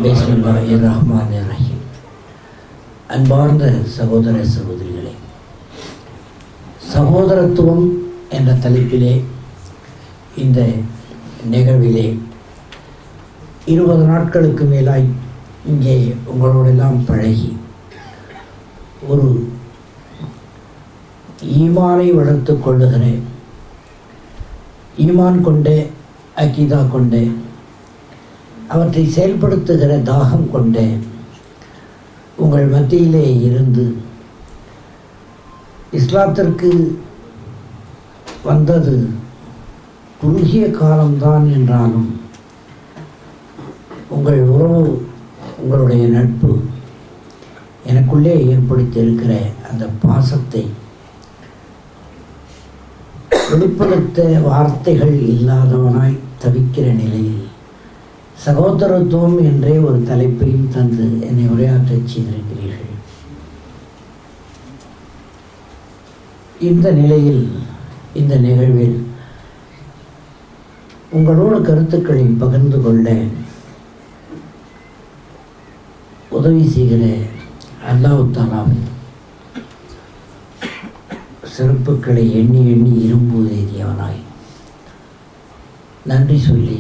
பிஸ்மில்லாஹிர்ரஹ்மானிர்ரஹீம். அன்பார்ந்த சகோதர சகோதரிகளே, சகோதரத்துவம் என்ற தலைப்பிலே இந்த நிகழ்விலே 20 நாட்களுக்கு மேலாய் இங்கே உங்களோடெல்லாம் பழகி ஒரு ஈமானை வளர்த்து கொள்ளுகிற, ஈமான் கொண்டே அகீதா கொண்டே அவற்றை செயல்படுத்துகிற தாகம் கொண்ட உங்கள் மத்தியிலே இருந்து இஸ்லாத்திற்கு வந்தது குறுகிய காலம்தான் என்றாலும் உங்கள் உறவு, உங்களுடைய நட்பு எனக்குள்ளே ஏற்படுத்தியிருக்கிற அந்த பாசத்தை வெளிப்படுத்த வார்த்தைகள் இல்லாதவனாய் தவிக்கிற நிலையில் சகோதரத்துவம் என்றே ஒரு தலைப்பையும் தந்து என்னை உரையாற்றச் செய்திருக்கிறீர்கள். இந்த நிலையில், இந்த நிகழ்வில் உங்களோட கருத்துக்களை பகிர்ந்து கொள்ள உதவி செய்கிற அல்லாஹ் தஆலாவின் சிறப்புக்களை எண்ணி எண்ணி இரும்புவது எதியவனாய் நன்றி சொல்லி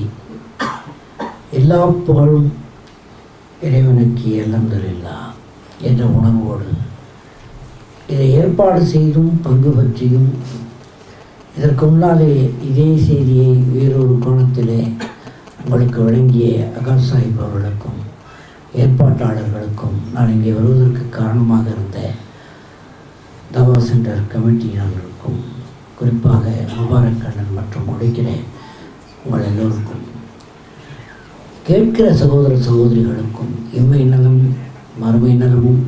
எல்லா புகழும் இறைவனுக்கு அல்ஹம்துலில்லாஹ் என்ற உணர்வோடு இதை ஏற்பாடு செய்தும் பங்கு பற்றியும் இதற்கு முன்னாலே இதே செய்தியை வேறொரு கோணத்திலே உங்களுக்கு வழங்கிய அகார் சாஹிப் அவர்களுக்கும் ஏற்பாட்டாளர்களுக்கும் நான் இங்கே வருவதற்கு காரணமாக இருந்த தவா சென்டர் கமிட்டியினருக்கும், குறிப்பாக முபாரக் அண்ணன் மற்றும் உடைக்கிற உங்கள் எல்லோருக்கும், கேட்கிற சகோதர சகோதரிகளுக்கும் இம்மை நலம் மறுமை நலமும்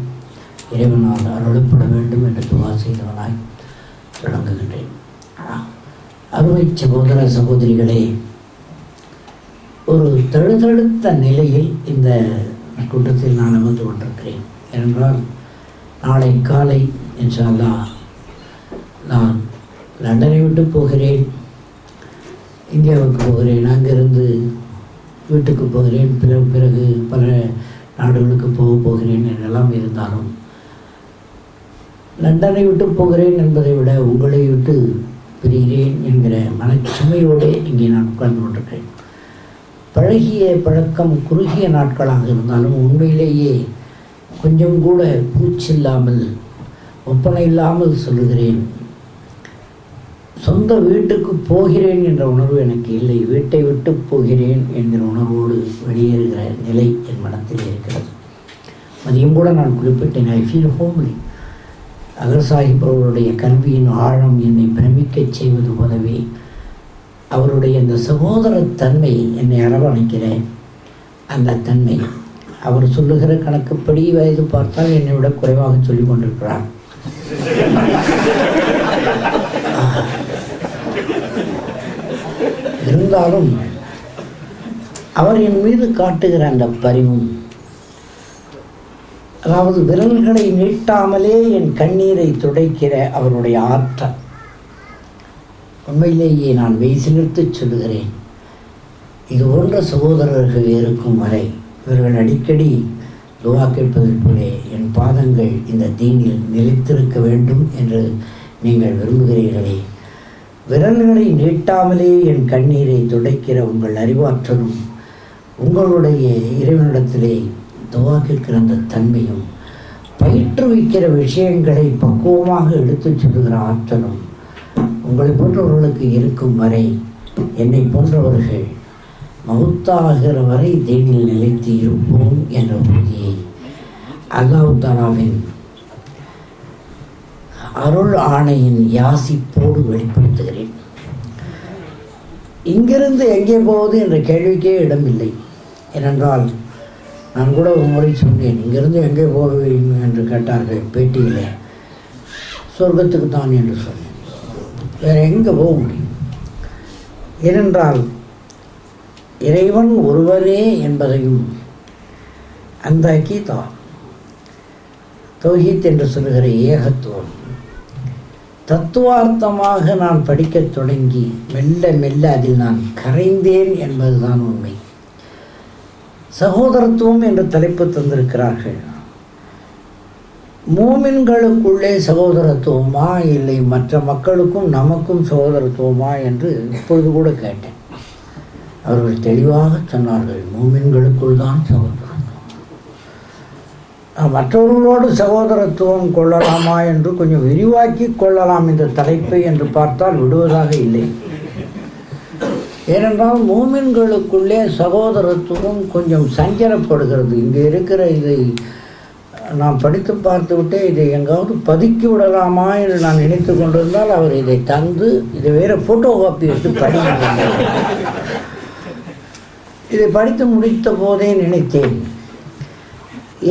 இறைவனால் அருளப்பட வேண்டும் என்று துவா செய்தவனாய் தொடங்குகின்றேன். அருமை சகோதர சகோதரிகளே, ஒரு தழுதழுத்த நிலையில் இந்த கூட்டத்தில் நான் அமர்ந்து கொண்டிருக்கிறேன். ஏனென்றால் நாளை காலை இன்ஷா அல்லாஹ் நான் லண்டனை விட்டு போகிறேன், இந்தியாவுக்கு போகிறேன், அங்கிருந்து வீட்டுக்கு போகிறேன், பிறகு பல நாடுகளுக்கு போகிறேன் என்றெல்லாம் இருந்தாலும் லண்டனை விட்டு போகிறேன் என்பதை விட உங்களை விட்டு பிரிகிறேன் என்கிற மனச்சுமையோடு இங்கே நான் உட்கார்ந்து கொண்டிருக்கிறேன். பழகிய பழக்கம் குறுகிய நாட்களாக இருந்தாலும் உண்மையிலேயே கொஞ்சம் கூட பூச்சில்லாமல், ஒப்பனை இல்லாமல் சொல்லுகிறேன், சொந்த வீட்டுக்கு போகிறேன் என்ற உணர்வு எனக்கு இல்லை, வீட்டை விட்டு போகிறேன் என்கிற உணர்வோடு வெளியேறுகிற நிலை என் மனத்தில் இருக்கிறது. அதையும் கூட நான் குறிப்பிட்டேன், ஐ ஃபீல் ஹோம்லி. அகர் சாஹிப் அவருடைய கல்வியின் ஆழம் என்னை பிரமிக்கச் செய்வது போலவே அவருடைய அந்த சகோதரத்தன்மை என்னை அரவணைக்கிற அந்த தன்மை. அவர் சொல்லுகிற கணக்குப்படி வயது பார்த்தால் என்னை விட குறைவாக சொல்லிக் கொண்டிருக்கிறார். இருந்தாலும் அவர் என் மீது காட்டுகிற அந்த பரிவும், அதாவது விரல்களை நீட்டாமலே என் கண்ணீரை துடைக்கிற அவருடைய ஆற்றல், உண்மையிலேயே நான் மெய்சிலிர்த்து சொல்லுகிறேன். இது போன்ற சகோதரர்கள் இருக்கும் வரை இவர்கள் அடிக்கடி துவா கேட்பதில் போலே என் பாதங்கள் இந்த தீனில் நிலைத்திருக்க வேண்டும் என்று நீங்கள் விரும்புகிறீர்களே. விரல்களை நீட்டாமலே என் கண்ணீரை துடைக்கிற உங்கள் அறிவாற்றலும், உங்களுடைய இறைவனிடத்திலே துவா கேட்கிற அந்த தன்மையும், பயிற்றுவிக்கிற விஷயங்களை பக்குவமாக எடுத்துச் சொல்லுகிற ஆற்றலும் உங்களை போன்றவர்களுக்கு இருக்கும் வரை, என்னை போன்றவர்கள் மௌத்தாகிற வரை தீனில் நிலைத்து இருப்போம் என்ற உறுதியை அல்லாஹ் தஆலாவின் அருள் ஆணையின் யாசிப்போடு வெளிப்படுத்துகிறேன். இங்கிருந்து எங்கே போவது என்ற கேள்விக்கே இடமில்லை. ஏனென்றால் நான் கூட ஒரு முறை சொன்னேன், இங்கிருந்து எங்கே போவீங்க என்று கேட்டார்கள் பேட்டியில். சொர்க்கத்துக்கு தான் என்று சொன்னேன். வேறு எங்கே போக முடியும்? ஏனென்றால் இறைவன் ஒருவரே என்பதையும், அந்த அகீதா தௌஹீத் என்று சொல்லுகிற ஏகத்துவம் தத்துவார்த்தமாக நான் படிக்கத் தொடங்கி மெல்ல மெல்ல அதில் நான் கரைந்தேன் என்பதுதான் உண்மை. சகோதரத்துவம் என்ற தலைப்பு தந்திருக்கிறார்கள். மூமின்களுக்குள்ளே சகோதரத்துவமா இல்லை மற்ற மக்களுக்கும் நமக்கும் சகோதரத்துவமா என்று இப்பொழுது கூட கேட்டேன். அவர்கள் தெளிவாக சொன்னார்கள், மூமின்களுக்குள் தான் சகோதரத்துவம். மற்றவர்களோடு சகோதரத்துவம் கொள்ளலாமா என்று கொஞ்சம் விரிவாக்கி கொள்ளலாம் இந்த தலைப்பை என்று பார்த்தால் விடுவதாக இல்லை. ஏனென்றால் மூமின்களுக்குள்ளே சகோதரத்துவம் கொஞ்சம் சஞ்சலப்படுகிறது. இங்கே இருக்கிற இதை நான் படித்து பார்த்து விட்டு இதை எங்காவது பதுக்கி விடலாமா என்று நான் நினைத்து கொண்டிருந்தால் அவர் இதை தந்து இதை வேறு ஃபோட்டோ காப்பி எடுத்து படிக்க. இதை படித்து முடித்த போதே நினைத்தேன்,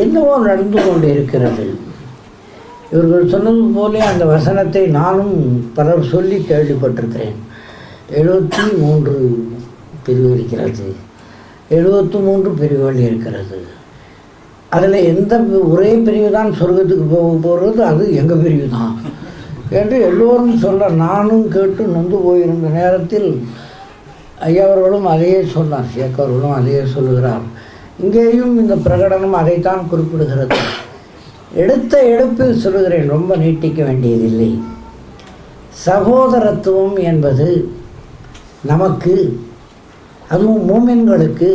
என்னவோ நடந்து கொண்டு இருக்கிறது. இவர்கள் சொன்னது போலே அந்த வசனத்தை நானும் பலர் சொல்லி கேள்விப்பட்டிருக்கிறேன். 73 பிரிவு இருக்கிறது, 73 பிரிவுகள் இருக்கிறது. அதில் எந்த ஒரே பிரிவு தான் சொர்க்கத்துக்கு போகிறது, அது எங்கள் பிரிவு தான் என்று எல்லோரும் சொல்ல நானும் கேட்டு நொந்து போயிருந்த நேரத்தில் ஐயாவர்களும் அதையே சொன்னார், சேக்கவர்களும் அதையே சொல்லுகிறார். இங்கேயும் இந்த பிரகடனம் அதைத்தான் குறிப்பிடுகிறது. எடுத்த எடுப்பில் சொல்லுகிறேன், ரொம்ப நீட்டிக்க வேண்டியதில்லை. சகோதரத்துவம் என்பது நமக்கு, அதுவும் மூமின்களுக்கு,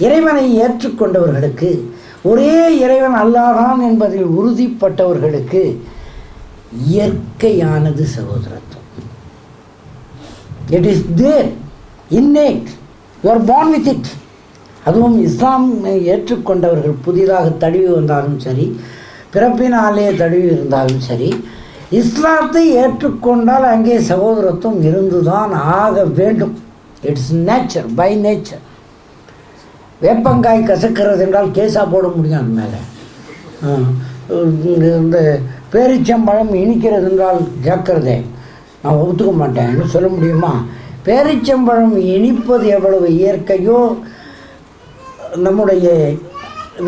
இறைவனை ஏற்றுக்கொண்டவர்களுக்கு, ஒரே இறைவன் அல்லாதான் என்பதில் உறுதிப்பட்டவர்களுக்கு இயற்கையானது சகோதரத்துவம். It is there, innate, you are born with it. அதுவும் இஸ்லாம் ஏற்றுக்கொண்டவர்கள் புதிதாக தழுவி வந்தாலும் சரி, பிறப்பினாலே தழுவி இருந்தாலும் சரி, இஸ்லாத்தை ஏற்றுக்கொண்டால் அங்கே சகோதரத்துவம் இருந்துதான் ஆக வேண்டும். It's nature, by nature. வேப்பங்காய் கசக்கிறது என்றால் கேஸாக போட முடியும். அது மேலே இந்த பேரிச்சம்பழம் இனிக்கிறது என்றால் ஜாக்கிரதை, நான் ஒத்துக்க மாட்டேன்னு சொல்ல முடியுமா? பேரிச்சம்பழம் இனிப்பது எவ்வளவு இயற்கையோ, நம்முடைய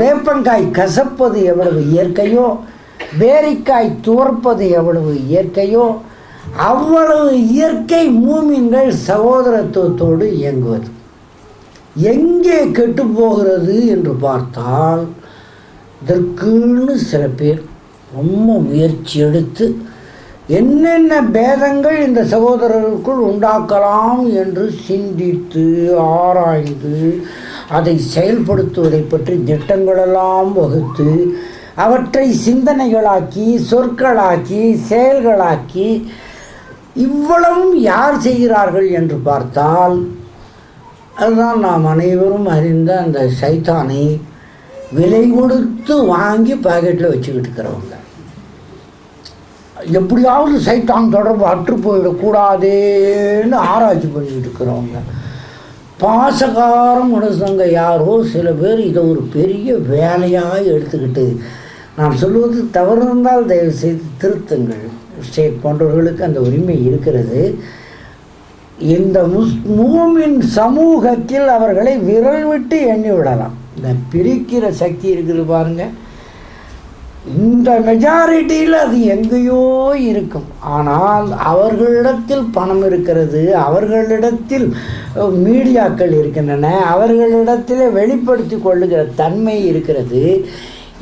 வேப்பங்காய் கசப்பது எவ்வளவு இயற்கையோ, பேரிக்காய் துவர்ப்பது எவ்வளவு இயற்கையோ, அவ்வளவு இயற்கை மூமின்கள் சகோதரத்துவத்தோடு இயங்குவது. எங்கே கெட்டு போகிறது என்று பார்த்தால், இதற்குன்னு சில பேர் ரொம்ப முயற்சி எடுத்து என்னென்ன பேதங்கள் இந்த சகோதரர்களுக்குள் உண்டாக்கலாம் என்று சிந்தித்து ஆராய்ந்து அதை செயல்படுத்துவதை பற்றி திட்டங்களெல்லாம் வகுத்து அவற்றை சிந்தனைகளாக்கி சொற்களாக்கி செயல்களாக்கி இவ்வளவும் யார் செய்கிறார்கள் என்று பார்த்தால், அதுதான் நாம் அனைவரும் அறிந்த அந்த சைத்தானை விலை கொடுத்து வாங்கி பாக்கெட்டில் வச்சுக்கிட்டு இருக்கிறவங்க. எப்படியாவது சைத்தான் தொடர்பு அற்று போயிடக்கூடாதேன்னு ஆராய்ச்சி பண்ணிக்கிட்டு இருக்கிறவங்க. பாசகார மனுஷங்க யாரோ சில பேர் இதை ஒரு பெரிய வேலையாக எடுத்துக்கிட்டு, நான் சொல்வது தவறு இருந்தால் தயவு செய்து திருத்துங்கள். ஸ்டேட் போன்றவர்களுக்கு அந்த உரிமை இருக்கிறது. இந்த மூமின் சமூகத்தில் அவர்களை விரல் விட்டு எண்ணி விடலாம். இந்த பிரிக்கிற சக்தி இருக்குது பாருங்கள், இந்த மெஜாரிட்டியில் அது எங்கேயோ இருக்கும். ஆனால் அவர்களிடத்தில் பணம் இருக்கிறது, அவர்களிடத்தில் மீடியாக்கள் இருக்கின்றன, அவர்களிடத்தில் வெளிப்படுத்தி கொள்ளுகிற தன்மை இருக்கிறது.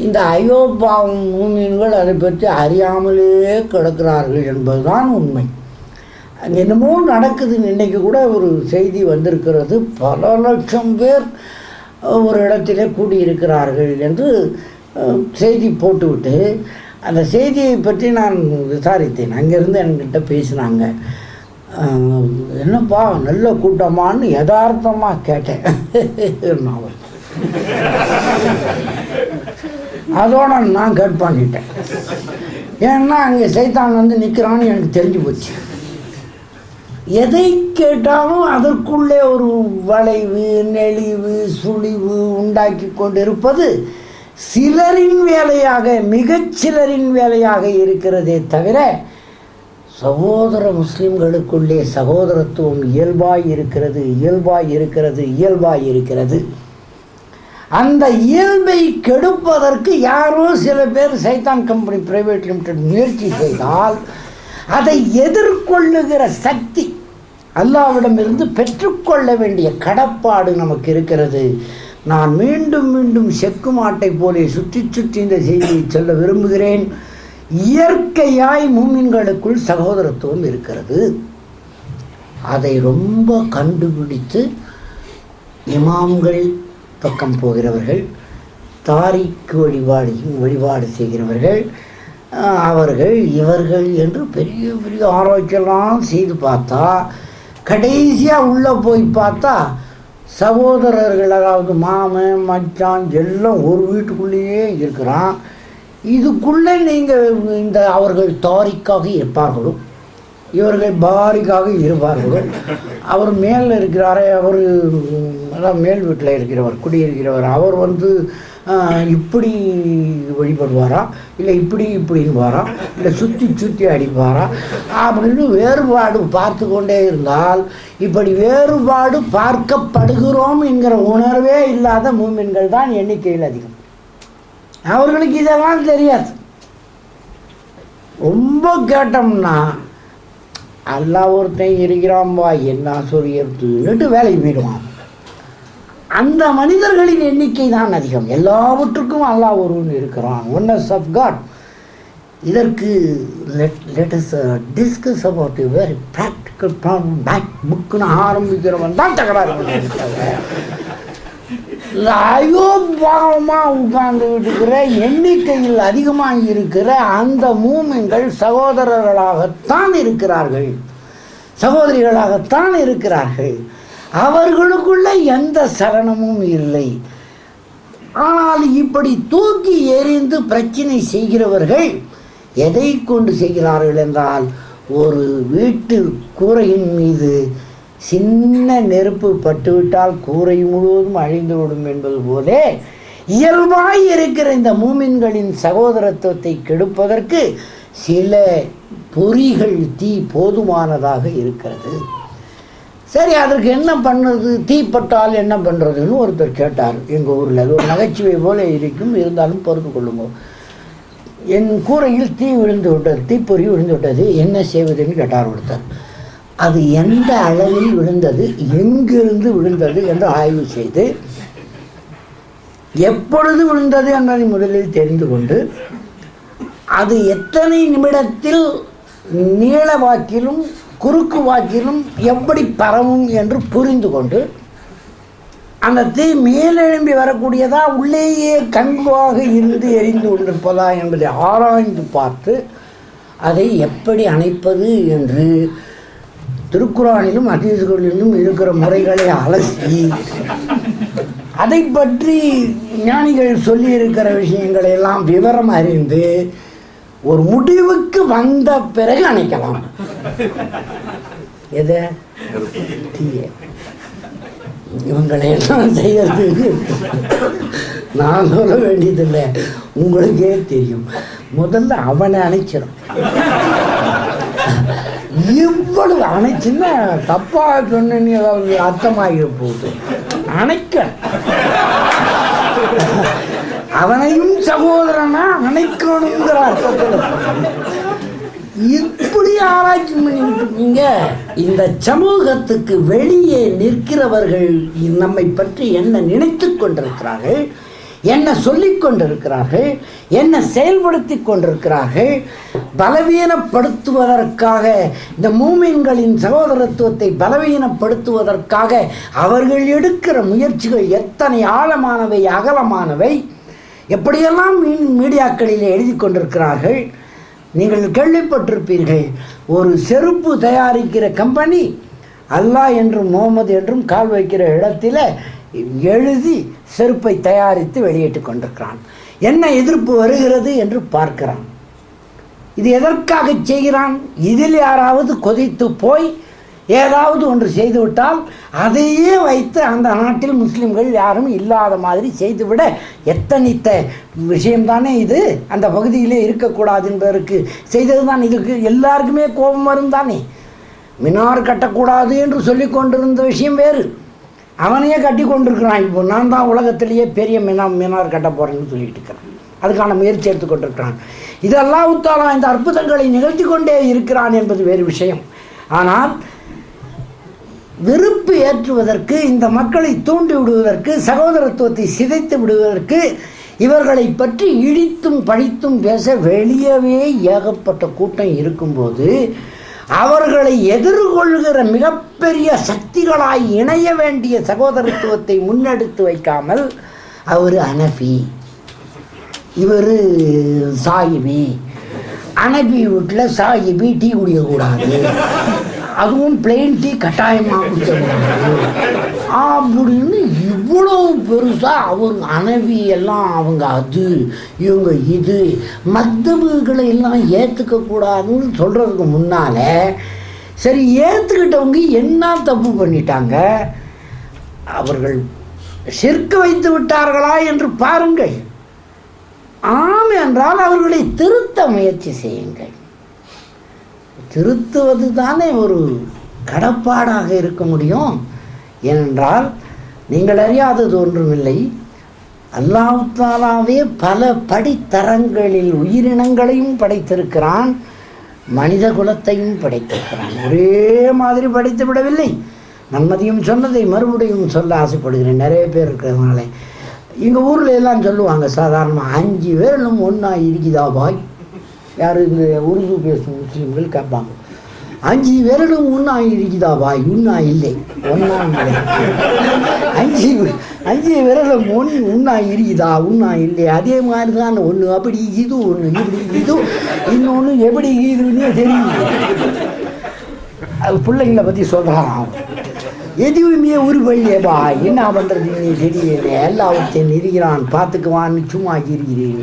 இந்த ஐயோப்பாவும் மூமின்கள் அதை பற்றி அறியாமலே கிடக்கிறார்கள் என்பதுதான் உண்மை. அங்கே என்னமோ நடக்குதுன்னு இன்றைக்கி கூட ஒரு செய்தி வந்திருக்கிறது, பல லட்சம் பேர் ஒரு இடத்திலே கூடியிருக்கிறார்கள் என்று செய்தி போட்டுவிட்டு, அந்த செய்தியை பற்றி நான் விசாரித்தேன். அங்கேருந்து என்கிட்ட பேசினாங்க, என்னப்பா நல்ல கூட்டமானு யதார்த்தமாக கேட்டேன். நான் அதோட நான் கட் பண்ணிட்டேன். ஏன்னா அங்கே சைத்தான் வந்து நிற்கிறான்னு எனக்கு தெரிஞ்சு போச்சு. எதை கேட்டாலும் அதற்குள்ளே ஒரு வளைவு நெளிவு சுழிவு உண்டாக்கி கொண்டிருப்பது சிலரின் வேலையாக, மிகச்சிலரின் வேலையாக இருக்கிறதே தவிர சகோதர முஸ்லிம்களுக்குள்ளே சகோதரத்துவம் இயல்பாய் இருக்கிறது, இயல்பாய் இருக்கிறது, இயல்பாய் இருக்கிறது. அந்த இயல்பை கெடுப்பதற்கு யாரோ சில பேர் சைத்தான் கம்பெனி பிரைவேட் லிமிடெட் முயற்சி செய்தால் அதை எதிர்கொள்ளுகிற சக்தி அல்லாஹ்விடமிருந்து பெற்றுக்கொள்ள வேண்டிய கடப்பாடு நமக்கு இருக்கிறது. நான் மீண்டும் மீண்டும் செக்கு மாட்டை போலே சுற்றி சுற்றி இந்த செய்தியை சொல்ல விரும்புகிறேன். இயற்கையாய் மூமின்களுக்குள் சகோதரத்துவம் இருக்கிறது. அதை ரொம்ப கண்டுபிடித்து இமாம்கள் பக்கம் போகிறவர்கள், தாரிக்கு வழிபாடு செய்கிறவர்கள், அவர்கள் இவர்கள் என்று பெரிய பெரிய ஆராய்ச்சியெல்லாம் செய்து பார்த்தா கடைசியாக உள்ளே போய் பார்த்தா சகோதரர்கள், அதாவது மாமன் மச்சான் எல்லாம் ஒரு வீட்டுக்குள்ளேயே இருக்கிறான். இதுக்குள்ளே நீங்கள் இந்த அவர்கள் தாரிக்காக இருப்பார்களோ, இவர்கள் பாரிக்காக இருப்பார்களோ, அவர் மேலே இருக்கிறாரே, அவர் அதான் மேல் வீட்டில் இருக்கிறவர், குடியிருக்கிறவர், அவர் இப்படி வழிபடுவாரா, இல்லை இப்படின்னுவாரா, இல்லை சுற்றி அடிப்பாரா அப்படின்னு வேறுபாடு பார்த்து கொண்டே இருந்தால், இப்படி வேறுபாடு பார்க்கப்படுகிறோம் என்கிற உணர்வே இல்லாத மூமின்கள் தான் எண்ணிக்கையில் அதிகம். அவர்களுக்கு இதெல்லாம் தெரியாது. ரொம்ப கேட்டோம்னா அல்லாஹ் ஒருத்தன் இருக்கிறான்பா என்ன சொல்லிட்டு வேலைக்கு போயிடுவான். அந்த மனிதர்களின் எண்ணிக்கை தான் அதிகம். எல்லாவற்றுக்கும் அல்லாஹ் ஒருவன் இருக்கிறான், ஒன்னஸ் ஆஃப் காட். இதற்கு let us discuss about a very practical problem. பேக் புக்குன்னு ஆரம்பிக்கிறவன் தான் தகராறு பண்ணியிருக்காங்க. அயோபாவமாக உட்கார்ந்துக்கிட்டு இருக்கிற எண்ணிக்கையில் அதிகமாக இருக்கிற அந்த மூமின்கள் சகோதரர்களாகத்தான் இருக்கிறார்கள், சகோதரிகளாகத்தான் இருக்கிறார்கள். அவர்களுக்குள்ள எந்த சலனமும் இல்லை. ஆனால் இப்படி தூக்கி எறிந்து பிரச்சனை செய்கிறவர்கள் எதை கொண்டு செய்கிறார்கள் என்றால், ஒரு வீட்டு கூரையின் மீது சின்ன நெருப்பு பட்டுவிட்டால் கூரை முழுவதும் அழிந்துவிடும் என்பது போலே இயல்பாய் இருக்கிற இந்த மூமின்களின் சகோதரத்துவத்தை கெடுப்பதற்கு சில பொறிகள் தீ போதுமானதாக இருக்கிறது. சரி, அதற்கு என்ன பண்ணுறது, தீப்பட்டால் என்ன பண்ணுறதுன்னு ஒருத்தர் கேட்டார் எங்கள் ஊரில். அது ஒரு நகைச்சுவை போல இருக்கும், இருந்தாலும் பொறுத்து கொள்ளுங்க. என் கூரையில் தீ விழுந்து விட்டது, தீப்பொறி விழுந்து விட்டது, என்ன செய்வதுன்னு கேட்டார் ஒருத்தர். அது எந்த அளவில் விழுந்தது, எங்கிருந்து விழுந்தது என்று ஆய்வு செய்து எப்பொழுது விழுந்தது என்பதை முதலில் தெரிந்து கொண்டு, அது எத்தனை நிமிடத்தில் நீள வாக்கிலும் குறுக்கு வாக்கிலும் எப்படி பரவும் என்று புரிந்து கொண்டு, அந்த தீ மேலெழும்பி வரக்கூடியதா உள்ளேயே கங்குவாக இருந்து எரிந்து கொண்டிருப்பதா என்பதை ஆராய்ந்து பார்த்து அதை எப்படி அணைப்பது என்று திருக்குறானிலும் ஹதீஸ்களிலும் இருக்கிற முறைகளை அலசி அதை பற்றி ஞானிகள் சொல்லி இருக்கிற விஷயங்களை எல்லாம் விவரம் அறிந்து ஒரு முடிவுக்கு வந்த பிறகு அணைக்கலாம். எதை? தீய. இவங்களை எல்லாம் செய்யறதுக்கு நான் சொல்ல வேண்டியதில்லை, உங்களுக்கே தெரியும். முதல்ல அவனை அணைச்சிடும். இவ்வளவு அணைச்சுன்னா தப்பா சொன்னு ஏதாவது அர்த்தமாகிற போகுது. அணைக்க அவனையும் சகோதரனா அணைக்கணுங்கிற அர்த்தத்தில் இப்படி ஆராய்ச்சி பண்ணிக்கிட்டு இருக்கீங்க. இந்த சமூகத்துக்கு வெளியே நிற்கிறவர்கள் நம்மை பற்றி என்ன நினைத்து கொண்டிருக்கிறார்கள், என்ன சொல்லிக் கொண்டிருக்கிறார்கள், என்ன செயல்படுத்தி கொண்டிருக்கிறார்கள், பலவீனப்படுத்துவதற்காக இந்த மூமின்களின் சகோதரத்துவத்தை பலவீனப்படுத்துவதற்காக அவர்கள் எடுக்கிற முயற்சிகள் எத்தனை ஆழமானவை, அகலமானவை, எப்படியெல்லாம் மீடியாக்களில் எழுதி கொண்டிருக்கிறார்கள். நீங்கள் கேள்விப்பட்டிருப்பீர்கள், ஒரு செருப்பு தயாரிக்கிற கம்பெனி அல்லாஹ் என்றும் முகமது என்றும் கால் வைக்கிற இடத்துல எழுதி செருப்பை தயாரித்து வெளியிட்டு கொண்டிருக்கிறான். என்ன எதிர்ப்பு வருகிறது என்று பார்க்கிறான். இது எதற்காக செய்கிறான்? இதில் யாராவது கொதித்து போய் ஏதாவது ஒன்று செய்துவிட்டால் அதையே வைத்து அந்த நாட்டில் முஸ்லிம்கள் யாரும் இல்லாத மாதிரி செய்துவிட எத்தனித்த விஷயம்தானே இது. அந்த பகுதியிலே இருக்கக்கூடாது என்பதற்கு செய்தது தான். இதுக்கு எல்லாருக்குமே கோபம் வரும் தானே. மினார் கட்டக்கூடாது என்று சொல்லி கொண்டிருந்த விஷயம் வேறு, அவனையே கட்டி கொண்டிருக்கிறான். இப்போ நான் தான் உலகத்திலேயே பெரிய மினார் கட்ட போகிறேன்னு சொல்லிட்டு இருக்கிறான். அதுக்கான முயற்சி எடுத்துக்கொண்டிருக்கிறான். இது அல்லாஹ் தஆலா இந்த அற்புதங்களை நிகழ்த்தி கொண்டே இருக்கிறான் என்பது வேறு விஷயம். ஆனால் வெறுப்பு ஏற்றுவதற்கு, இந்த மக்களை தூண்டி விடுவதற்கு, சகோதரத்துவத்தை சிதைத்து விடுவதற்கு, இவர்களை பற்றி இழித்தும் பழித்தும் பேச வெளியவே ஏகப்பட்ட கூட்டம் இருக்கும்போது அவர்களை எதிர்கொள்கிற மிகப்பெரிய சக்திகளாய் இணைய வேண்டிய சகோதரத்துவத்தை முன்னெடுத்து வைக்காமல் அவர் அனஃபி, இவர் சாயிபி, அனபி வீட்டில் சாயிபி டீ குடிக்கக்கூடாது, அதுவும் பிளெயின் டீ கட்டாயமாக குடிக்கக்கூடாது அப்படின்னு இவ்வளோ பெருசாக அவர் அனவி எல்லாம் அவங்க அது இவங்க இது மத்தபுகளை எல்லாம் ஏற்றுக்கக்கூடாதுன்னு சொல்கிறதுக்கு முன்னால் சரி ஏற்றுக்கிட்டவங்க என்ன தப்பு பண்ணிட்டாங்க, அவர்கள் சிற்க வைத்து விட்டார்களா என்று பாருங்கள். ஆம் என்றால் அவர்களை திருத்த முயற்சி செய்யுங்கள். திருத்துவது தானே ஒரு கடப்பாடாக இருக்க முடியும். ஏனென்றால் நீங்கள் அறியாதது ஒன்றுமில்லை, அல்லாஹ் தஆலாவே பல படித்தரங்களில் உயிரினங்களையும் படைத்திருக்கிறான், மனித குலத்தையும் படைத்திருக்கிறான். ஒரே மாதிரி படைத்து விடவில்லை. நான் மதியம் சொன்னதை மறுபடியும் சொல்ல ஆசைப்படுகிறேன். நிறைய பேர் இருக்கிறதுனால எங்கள் ஊரில் எல்லாம் சொல்லுவாங்க சாதாரணமாக 5 பேரிலும் ஒன்றா இருக்குதா பாய். யார் இந்த உருது பேசும் முஸ்லீம்கள் கேட்பாங்க, 5 பேரிலும் ஒன்றா இருக்குதா பாய். ஒன்றா இல்லை, ஒன்றா இல்லை. 5 பேரிலும் ஒன்றா இருக்குதா, ஒன்றா இல்லை. அதே மாதிரி தான் ஒன்று அப்படி இது, ஒன்று இப்படி இது, இன்னொன்று எப்படி இதுன்னே தெரியும். அது பிள்ளைங்களை பற்றி சொல்கிறான். எதுவுமே உருவல்லையேப்பா, என்ன பண்ணுறது தெரியல. அல்லாஹ் ஒருத்தன் இருக்கிறான் பார்த்துக்குவான்னு சும்மா இருக்கிறேன்.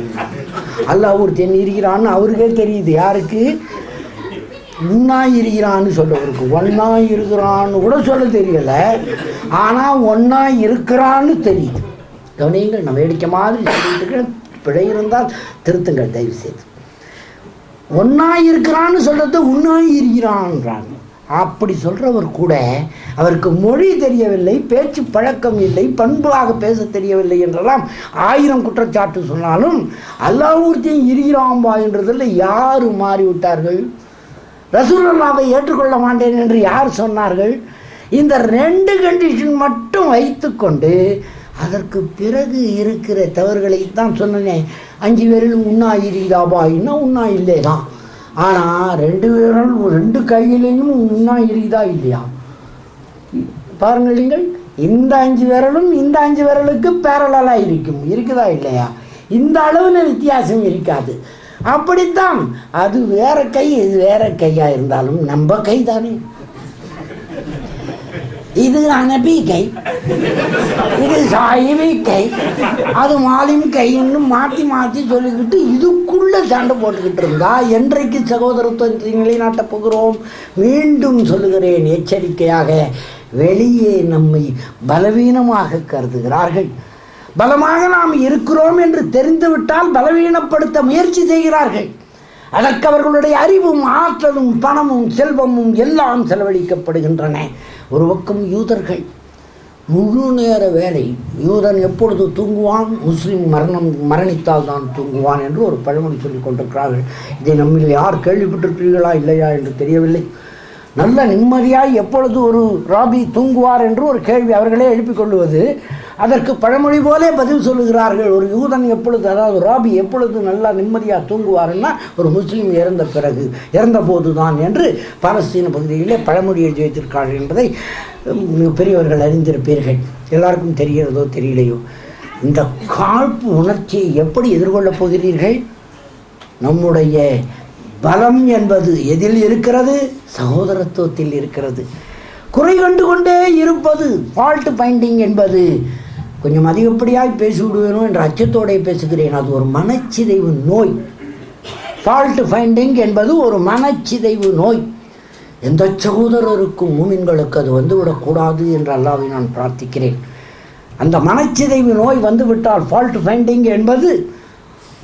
அல்லாஹ் ஒருத்தன் இருக்கிறான்னு அவருக்கே தெரியுது. யாருக்கு? ஒன்றா இருக்கிறான்னு சொல்லவருக்கு. ஒன்றா இருக்கிறான்னு கூட சொல்ல தெரியலை, ஆனால் ஒன்றா இருக்கிறான்னு தெரியுது. கவனிங்கள், நான் வேடிக்கை மாதிரி சொல்லிட்டு பிழை இருந்தால் திருத்துங்கள் தயவு செய்து. ஒன்றா இருக்கிறான்னு சொல்கிறது ஒன்றா இருக்கிறான்றாங்க. அப்படி சொல்கிறவர் கூட அவருக்கு மொழி தெரியவில்லை, பேச்சு பழக்கம் இல்லை, பண்பாக பேச தெரியவில்லை என்றெல்லாம் 1000 குற்றச்சாட்டு சொன்னாலும் அல்லாஹ்வுத்தையும் இருக்கிறாம்பா என்றதில் யார் மாறிவிட்டார்கள்? ரசூலுல்லாஹ்வை ஏற்றுக்கொள்ள மாட்டேன் என்று யார் சொன்னார்கள்? இந்த 2 கண்டிஷன் மட்டும் வைத்துக்கொண்டு அதற்கு பிறகு இருக்கிற தவறுகளைத்தான் சொன்னேன். 5 பேரிலும் உண்ணா இருக்கிறாபா, இன்னும் உண்ணா இல்லை தான். ஆனால் 2 பேரும் 2 கையிலையும் உண்ணா இருக்குதா இல்லையா பாருங்கள். நீங்கள் இந்த 5 விரலும் இந்த 5 விரலுக்கு பேரலாக இருக்குதா இல்லையா? இந்த அளவில் வித்தியாசம் இருக்காது. அப்படித்தான் அது வேற கை, இது வேற கையாக இருந்தாலும் நம்ம கை தானே. இது அனபி கை, இது சாயிபி கை, அது மாலிம் கைன்னு மாற்றி மாற்றி சொல்லிக்கிட்டு இதுக்குள்ளே சண்டை போட்டுக்கிட்டு இருந்தா என்றைக்கு சகோதரத்துவத்தை நிலைநாட்டப் போகிறோம்? மீண்டும் சொல்லுகிறேன் எச்சரிக்கையாக, வெளியே நம்மை பலவீனமாக கருதுகிறார்கள். பலமாக நாம் இருக்கிறோம் என்று தெரிந்துவிட்டால் பலவீனப்படுத்த முயற்சி செய்கிறார்கள். அதற்கு அவர்களுடைய அறிவும் ஆற்றலும் பணமும் செல்வமும் எல்லாம் செலவழிக்கப்படுகின்றன. ஒரு பக்கம் யூதர்கள் முழு நேர வேலை. யூதன் எப்பொழுது தூங்குவான்? முஸ்லீம் மரணித்தால் தான் தூங்குவான் என்று ஒரு பழமொழி சொல்லிக் கொண்டிருக்கிறார்கள். இதை நம்மில் யார் கேள்விப்பட்டிருக்கிறீர்களா இல்லையா என்று தெரியவில்லை. நல்ல நிம்மதியாய் எப்பொழுது ஒரு ராபி தூங்குவார் என்று ஒரு கேள்வி அவர்களே எழுப்பிக் கொள்வது. அதற்கு பழமொழி போலே பதில் சொல்லுகிறார்கள். ஒரு யூதன் எப்பொழுது, அதாவது ராபி எப்பொழுது நல்லா நிம்மதியாக தூங்குவார்னா ஒரு முஸ்லீம் இறந்த போது தான் என்று பாலஸ்தீன பகுதியிலே பழமொழி எழுதி வைத்திருக்கிறார்கள் என்பதை பெரியவர்கள் அறிந்திருப்பீர்கள். எல்லாருக்கும் தெரிகிறதோ தெரியலையோ. இந்த காழ்ப்பு உணர்ச்சியை எப்படி எதிர்கொள்ளப் போகிறீர்கள்? நம்முடைய பலம் என்பது எதில் இருக்கிறது? சகோதரத்துவத்தில் இருக்கிறது. குறை கண்டு கொண்டே இருப்பது, ஃபால்ட் ஃபைண்டிங் என்பது, கொஞ்சம் அதிகப்படியாக பேசிவிடுவேனோ என்ற அச்சத்தோടെ பேசுகிறேன். அது ஒரு மனச்சிதைவு நோய். ஃபால்ட் ஃபைண்டிங் என்பது ஒரு மனச்சிதைவு நோய். எந்த சகோதரருக்கும் மூமின்களுக்கு அது வந்துவிடக்கூடாது என்று அல்லாஹ்வை நான் பிரார்த்திக்கிறேன். அந்த மனச்சிதைவு நோய் வந்துவிட்டால், ஃபால்ட் ஃபைண்டிங் என்பது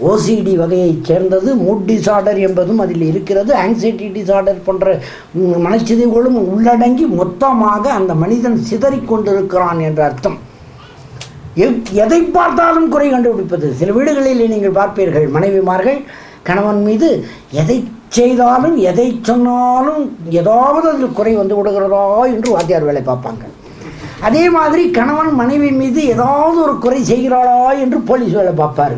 ஓசிடி வகையைச் சேர்ந்தது. மூட் டிசார்டர் என்பதும் அதில் இருக்கிறது. ஆங்ஸைட்டி டிசார்டர் போன்ற மனச்சிதைவுகளும் உள்ளடங்கி மொத்தமாக அந்த மனிதன் சிதறிக்கொண்டிருக்கிறான் என்ற அர்த்தம். எதை பார்த்தாலும் குறை கண்டுபிடிப்பது. சில வீடுகளில் நீங்கள் பார்ப்பீர்கள், மனைவிமார்கள் கணவன் மீது எதை செய்தாலும் எதை சொன்னாலும் ஏதாவது அதில் குறை வந்து விடுகிறதா என்று வாத்தியார் வேலை பார்ப்பாங்க. அதே மாதிரி கணவன் மனைவி மீது ஏதாவது ஒரு குறை செய்கிறாளா என்று போலீஸ் வேலை பார்ப்பார்.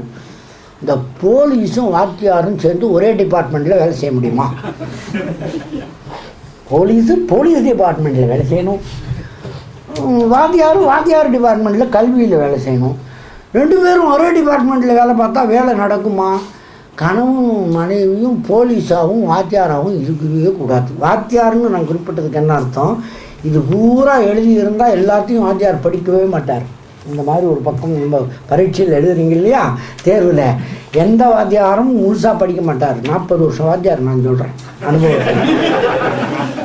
இந்த போலீஸும் வாத்தியாரும் சேர்ந்து ஒரே டிபார்ட்மெண்ட்டில் வேலை செய்ய முடியுமா? போலீஸ் டிபார்ட்மெண்ட்டில் வேலை செய்யணும், வாத்தியார் டிபார்ட்மெண்ட்டில் கல்வியில் வேலை செய்யணும். 2 பேரும் ஒரே டிபார்ட்மெண்ட்டில் வேலை பார்த்தா வேலை நடக்குமா? கணவனும் மனைவியும் போலீஸாகவும் வாத்தியாராகவும் இருக்கவே கூடாது. வாத்தியார்னு நான் குறிப்பிட்டதுக்கு என்ன அர்த்தம்? இது பூரா எழுதி இருந்தால் எல்லாத்தையும் வாத்தியார் படிக்கவே மாட்டார். இந்த மாதிரி ஒரு பக்கம் நம்ம பரீட்சையில் எழுதுறீங்க இல்லையா, தேர்வில், எந்த வாத்தியாரும் முழுசாக படிக்க மாட்டார். 40 வருஷம் வாத்தியார் நான் சொல்கிறேன், அனுபவத்தில்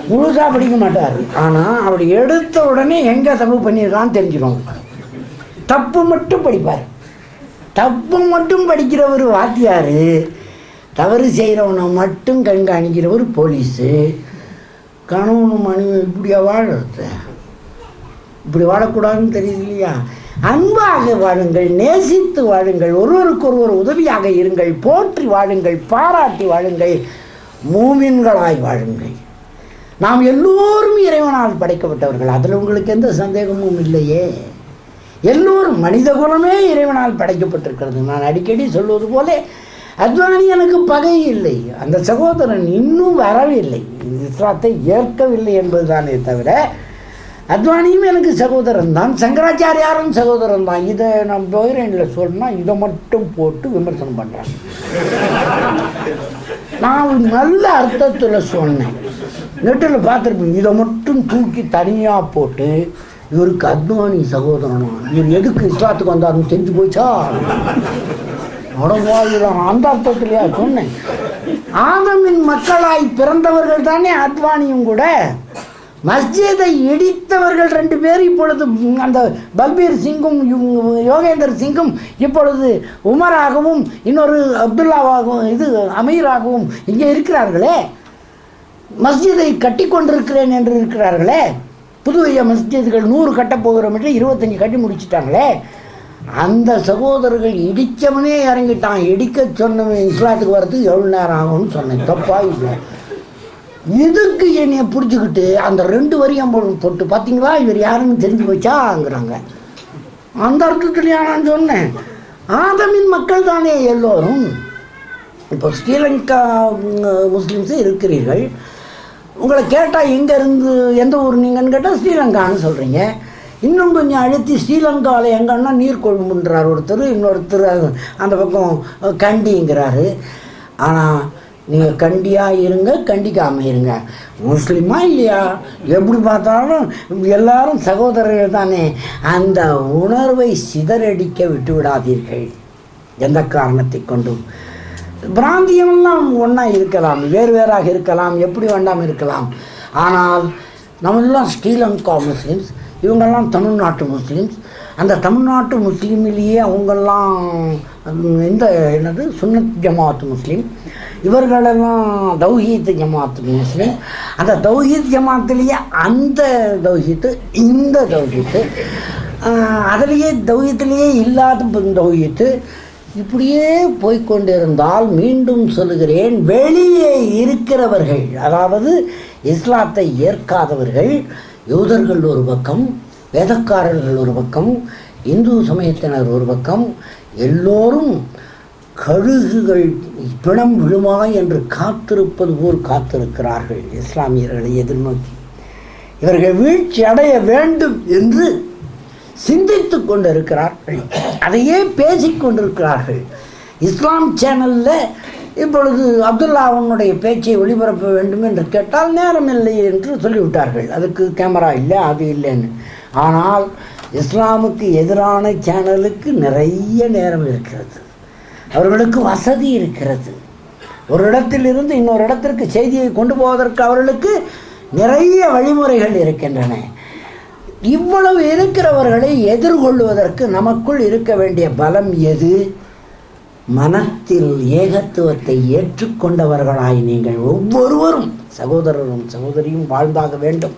முழுசாக படிக்க மாட்டார். ஆனால் அப்படி எடுத்த உடனே எங்கே தப்பு பண்ணியிருக்கான்னு தெரிஞ்சிடும். தப்பு மட்டும் படிப்பார். தப்பு மட்டும் படிக்கிற ஒரு வாத்தியார், தவறு செய்கிறவனை மட்டும் கண்காணிக்கிறவர் போலீஸு. கணவனும் மனைவி இப்படியா வாழறது? இப்படி வாழக்கூடாதுன்னு தெரியுது இல்லையா? அன்பாக வாழுங்கள், நேசித்து வாழுங்கள், ஒருவருக்கொருவர் உதவியாக இருங்கள், போற்றி வாழுங்கள், பாராட்டி வாழுங்கள், மூமின்களாய் வாழுங்கள். நாம் எல்லோரும் இறைவனால் படைக்கப்பட்டவர்கள், அதில் உங்களுக்கு எந்த சந்தேகமும் இல்லையே. எல்லோரும், மனித குலமே இறைவனால் படைக்கப்பட்டிருக்கிறது. நான் அடிக்கடி சொல்வது போல அத்வானி எனக்கு பகை இல்லை, அந்த சகோதரன் இன்னும் வரவில்லை, இஸ்லாத்தை ஏற்கவில்லை என்பதுதானே தவிர அத்வானியும் எனக்கு சகோதரன் தான், சங்கராச்சாரியாரும் சகோதரன் தான். இதை நான் பகிரனில் சொன்னால் இதை மட்டும் போட்டு விமர்சனம் பண்ணுறாங்க. நான் நல்ல அர்த்தத்தில் சொன்னேன், நெட்டில் பார்த்துருப்பேன். இதை மட்டும் தூக்கி தனியாக போட்டு இவருக்கு அத்வானி சகோதரனா, இவர் எதுக்கு இஸ்லாத்துக்கு வந்தாருன்னு தெரிஞ்சு போச்சா? அந்த அர்த்தத்திலேயா சொன்னேன். ஆதமின் மக்களாய் பிறந்தவர்கள் தானே அத்வானியும் கூட. மஸ்ஜிதை இடித்தவர்கள் 2 பேர் இப்பொழுது அந்த பல்பீர் சிங்கும் யோகேந்தர் சிங்கும் இப்பொழுது உமராகவும் இன்னொரு அப்துல்லாவாகவும் அமீராகவும் இங்கே இருக்கிறார்களே. மஸ்ஜிதை கட்டி கொண்டிருக்கிறேன் என்று இருக்கிறார்களே. புதுவைய மஸ்ஜிதுகள் 100 கட்டப் போகிறோம் என்று 25 கட்டி முடிச்சிட்டாங்களே. அந்த சகோதரர்கள் இடித்தவனே இறங்கிட்டான். இடிக்க சொன்னவன் இஸ்லாத்துக்கு வர்றதுக்கு எவ்வளோ நேரம் ஆகும்னு சொன்னேன். தப்பா இல்லை? இதுக்கு என்னைய பிடிச்சிக்கிட்டு அந்த 2 வரியும் போட்டு பார்த்தீங்களா இவர் யாருன்னு தெரிஞ்சு போச்சாங்கிறாங்க. அந்த அர்த்தத்துலையா நான் சொன்னேன்? ஆதமின் மக்கள் தானே எல்லோரும். இப்போ ஸ்ரீலங்கா முஸ்லீம்ஸு இருக்கிறீர்கள். உங்களை கேட்டால் எங்கேருந்து எந்த ஊர் நீங்கன்னு கேட்டால் ஸ்ரீலங்கான்னு சொல்கிறீங்க. இன்னும் கொஞ்சம் அழுத்தி ஸ்ரீலங்காவில் எங்கன்னா நீர்கொழும்புன்றார் ஒருத்தர், இன்னொருத்தர் அந்த பக்கம் கண்டிங்கிறாரு. ஆனால் நீங்கள் கண்டியாக இருங்க, கண்டிக்காமல் இருங்க. முஸ்லீமா இல்லையா? எப்படி பார்த்தாலும் எல்லாரும் சகோதரர்கள் தானே. அந்த உணர்வை சிதறடிக்க விட்டு விடாதீர்கள் எந்த காரணத்தை கொண்டும். பிராந்தியமெல்லாம் ஒன்றா இருக்கலாம், வேறாக இருக்கலாம், எப்படி வேண்டாம் இருக்கலாம். ஆனால் நம்மெல்லாம் ஸ்ரீலங்கா முஸ்லீம்ஸ், இவங்கெல்லாம் தமிழ்நாட்டு முஸ்லீம்ஸ். அந்த தமிழ்நாட்டு முஸ்லீமிலேயே அவங்கெல்லாம் சுன்னத் ஜமாத் முஸ்லீம், இவர்களெல்லாம் தௌஹீத் ஜமாத் முஸ்லீம். அந்த தௌஹீத் ஜமாத்திலேயே அந்த தௌஹீத்து, இந்த தௌஹீத்து, அதிலேயே தௌஹீத்திலேயே இல்லாத தௌஹீத்து, இப்படியே போய்கொண்டிருந்தால், மீண்டும் சொல்லுகிறேன், வெளியே இருக்கிறவர்கள், அதாவது இஸ்லாத்தை ஏற்காதவர்கள், யூதர்கள் ஒரு பக்கம், வேதக்காரர்கள் ஒரு பக்கம், இந்து சமயத்தினர் ஒரு பக்கம், எல்லோரும் கழுகுகள் பிணம் விழுமா என்று காத்திருப்பது போல் காத்திருக்கிறார்கள் இஸ்லாமியர்களை எதிர்நோக்கி. இவர்கள் வீழ்ச்சி அடைய வேண்டும் என்று சிந்தித்து கொண்டிருக்கிறார்கள், அதையே பேசிக்கொண்டிருக்கிறார்கள். இஸ்லாம் சேனலில் இப்பொழுது அப்துல்லாவுடைய பேச்சை ஒளிபரப்ப வேண்டும் என்று கேட்டால் நேரம் இல்லை என்று சொல்லிவிட்டார்கள். அதுக்கு கேமரா இல்லை, அது இல்லைன்னு. ஆனால் இஸ்லாமுக்கு எதிரான சேனலுக்கு நிறைய நேரம் இருக்கிறது, அவர்களுக்கு வசதி இருக்கிறது. ஒரு இடத்திலிருந்து இன்னொரு இடத்திற்கு செய்தியை கொண்டு போவதற்கு அவர்களுக்கு நிறைய வழிமுறைகள் இருக்கின்றன. இவ்வளவு இருக்கிறவர்களை எதிர்கொள்வதற்கு நமக்குள் இருக்க வேண்டிய பலம் எது? மனத்தில் ஏகத்துவத்தை ஏற்றுக்கொண்டவர்களாய் நீங்கள் ஒவ்வொருவரும், சகோதரரும் சகோதரியும் வாழ்ந்தாக வேண்டும்.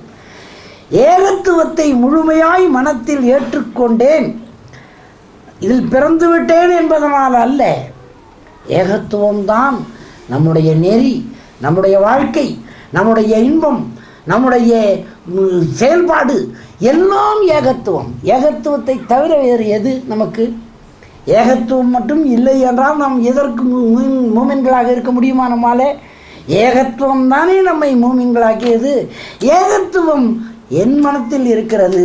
ஏகத்துவத்தை முழுமையாய் மனத்தில் ஏற்றுக்கொண்டேன், இதில் பிறந்து விட்டேன் என்பதனால் அல்ல. ஏகத்துவம்தான் நம்முடைய நெறி, நம்முடைய வாழ்க்கை, நம்முடைய இன்பம், நம்முடைய செயல்பாடு எல்லாம் ஏகத்துவம். ஏகத்துவத்தை தவிர வேறு எது நமக்கு? ஏகத்துவம் மட்டும் இல்லை என்றால் நாம் எதற்கு மூமின்களாக இருக்க முடியுமா? நம்மாலே ஏகத்துவம் தானே நம்மை மூமின்களாக்கியது. ஏகத்துவம் என் மனத்தில் இருக்கிறது,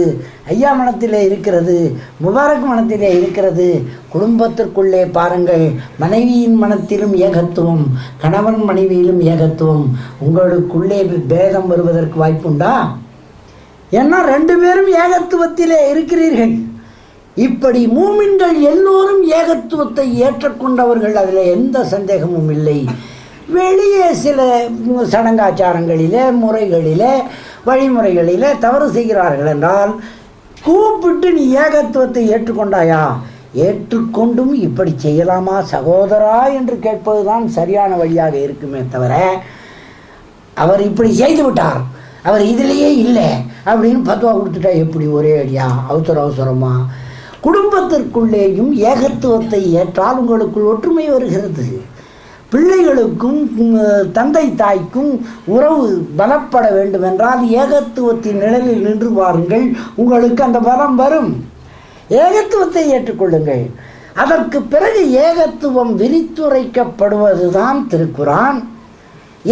ஐயா மனத்திலே இருக்கிறது, முபாரக் மனத்திலே இருக்கிறது. குடும்பத்திற்குள்ளே பாருங்கள், மனைவியின் மனத்திலும் ஏகத்துவம், கணவன் மனைவியிலும் ஏகத்துவம். உங்களுக்குள்ளே பேதம் வருவதற்கு வாய்ப்புண்டா? ஏன்னா 2 பேரும் ஏகத்துவத்திலே இருக்கிறீர்கள். இப்படி மூமின்கள் எல்லோரும் ஏகத்துவத்தை ஏற்றுக்கொண்டவர்கள், அதில் எந்த சந்தேகமும் இல்லை. வெளியே சில சடங்காச்சாரங்களிலே, முறைகளிலே, வழிமுறைகளிலே தவறு செய்கிறார்கள் என்றால் கூப்பிட்டு நீ ஏகத்துவத்தை ஏற்றுக்கொண்டாயா, ஏற்றுக்கொண்டும் இப்படி செய்யலாமா சகோதரா என்று கேட்பதுதான் சரியான வழியாக இருக்குமே தவிர, அவர் இப்படி செய்து விட்டார், அவர் இதிலேயே இல்லை அப்படின்னு பத்துவா கொடுத்துட்டா எப்படி ஒரே அடியா அவசரமா? குடும்பத்திற்குள்ளேயும் ஏகத்துவத்தை ஏற்றால் உங்களுக்குள் ஒற்றுமை வருகிறது. பிள்ளைகளுக்கும் தந்தை தாய்க்கும் உறவு பலப்பட வேண்டும் என்றால் ஏகத்துவத்தின் நிழலில் நின்று பாருங்கள், உங்களுக்கு அந்த பலம் வரும். ஏகத்துவத்தை ஏற்றுக்கொள்ளுங்கள். அதற்கு பிறகு ஏகத்துவம் விரித்துரைக்கப்படுவதுதான் திருக்குரான்.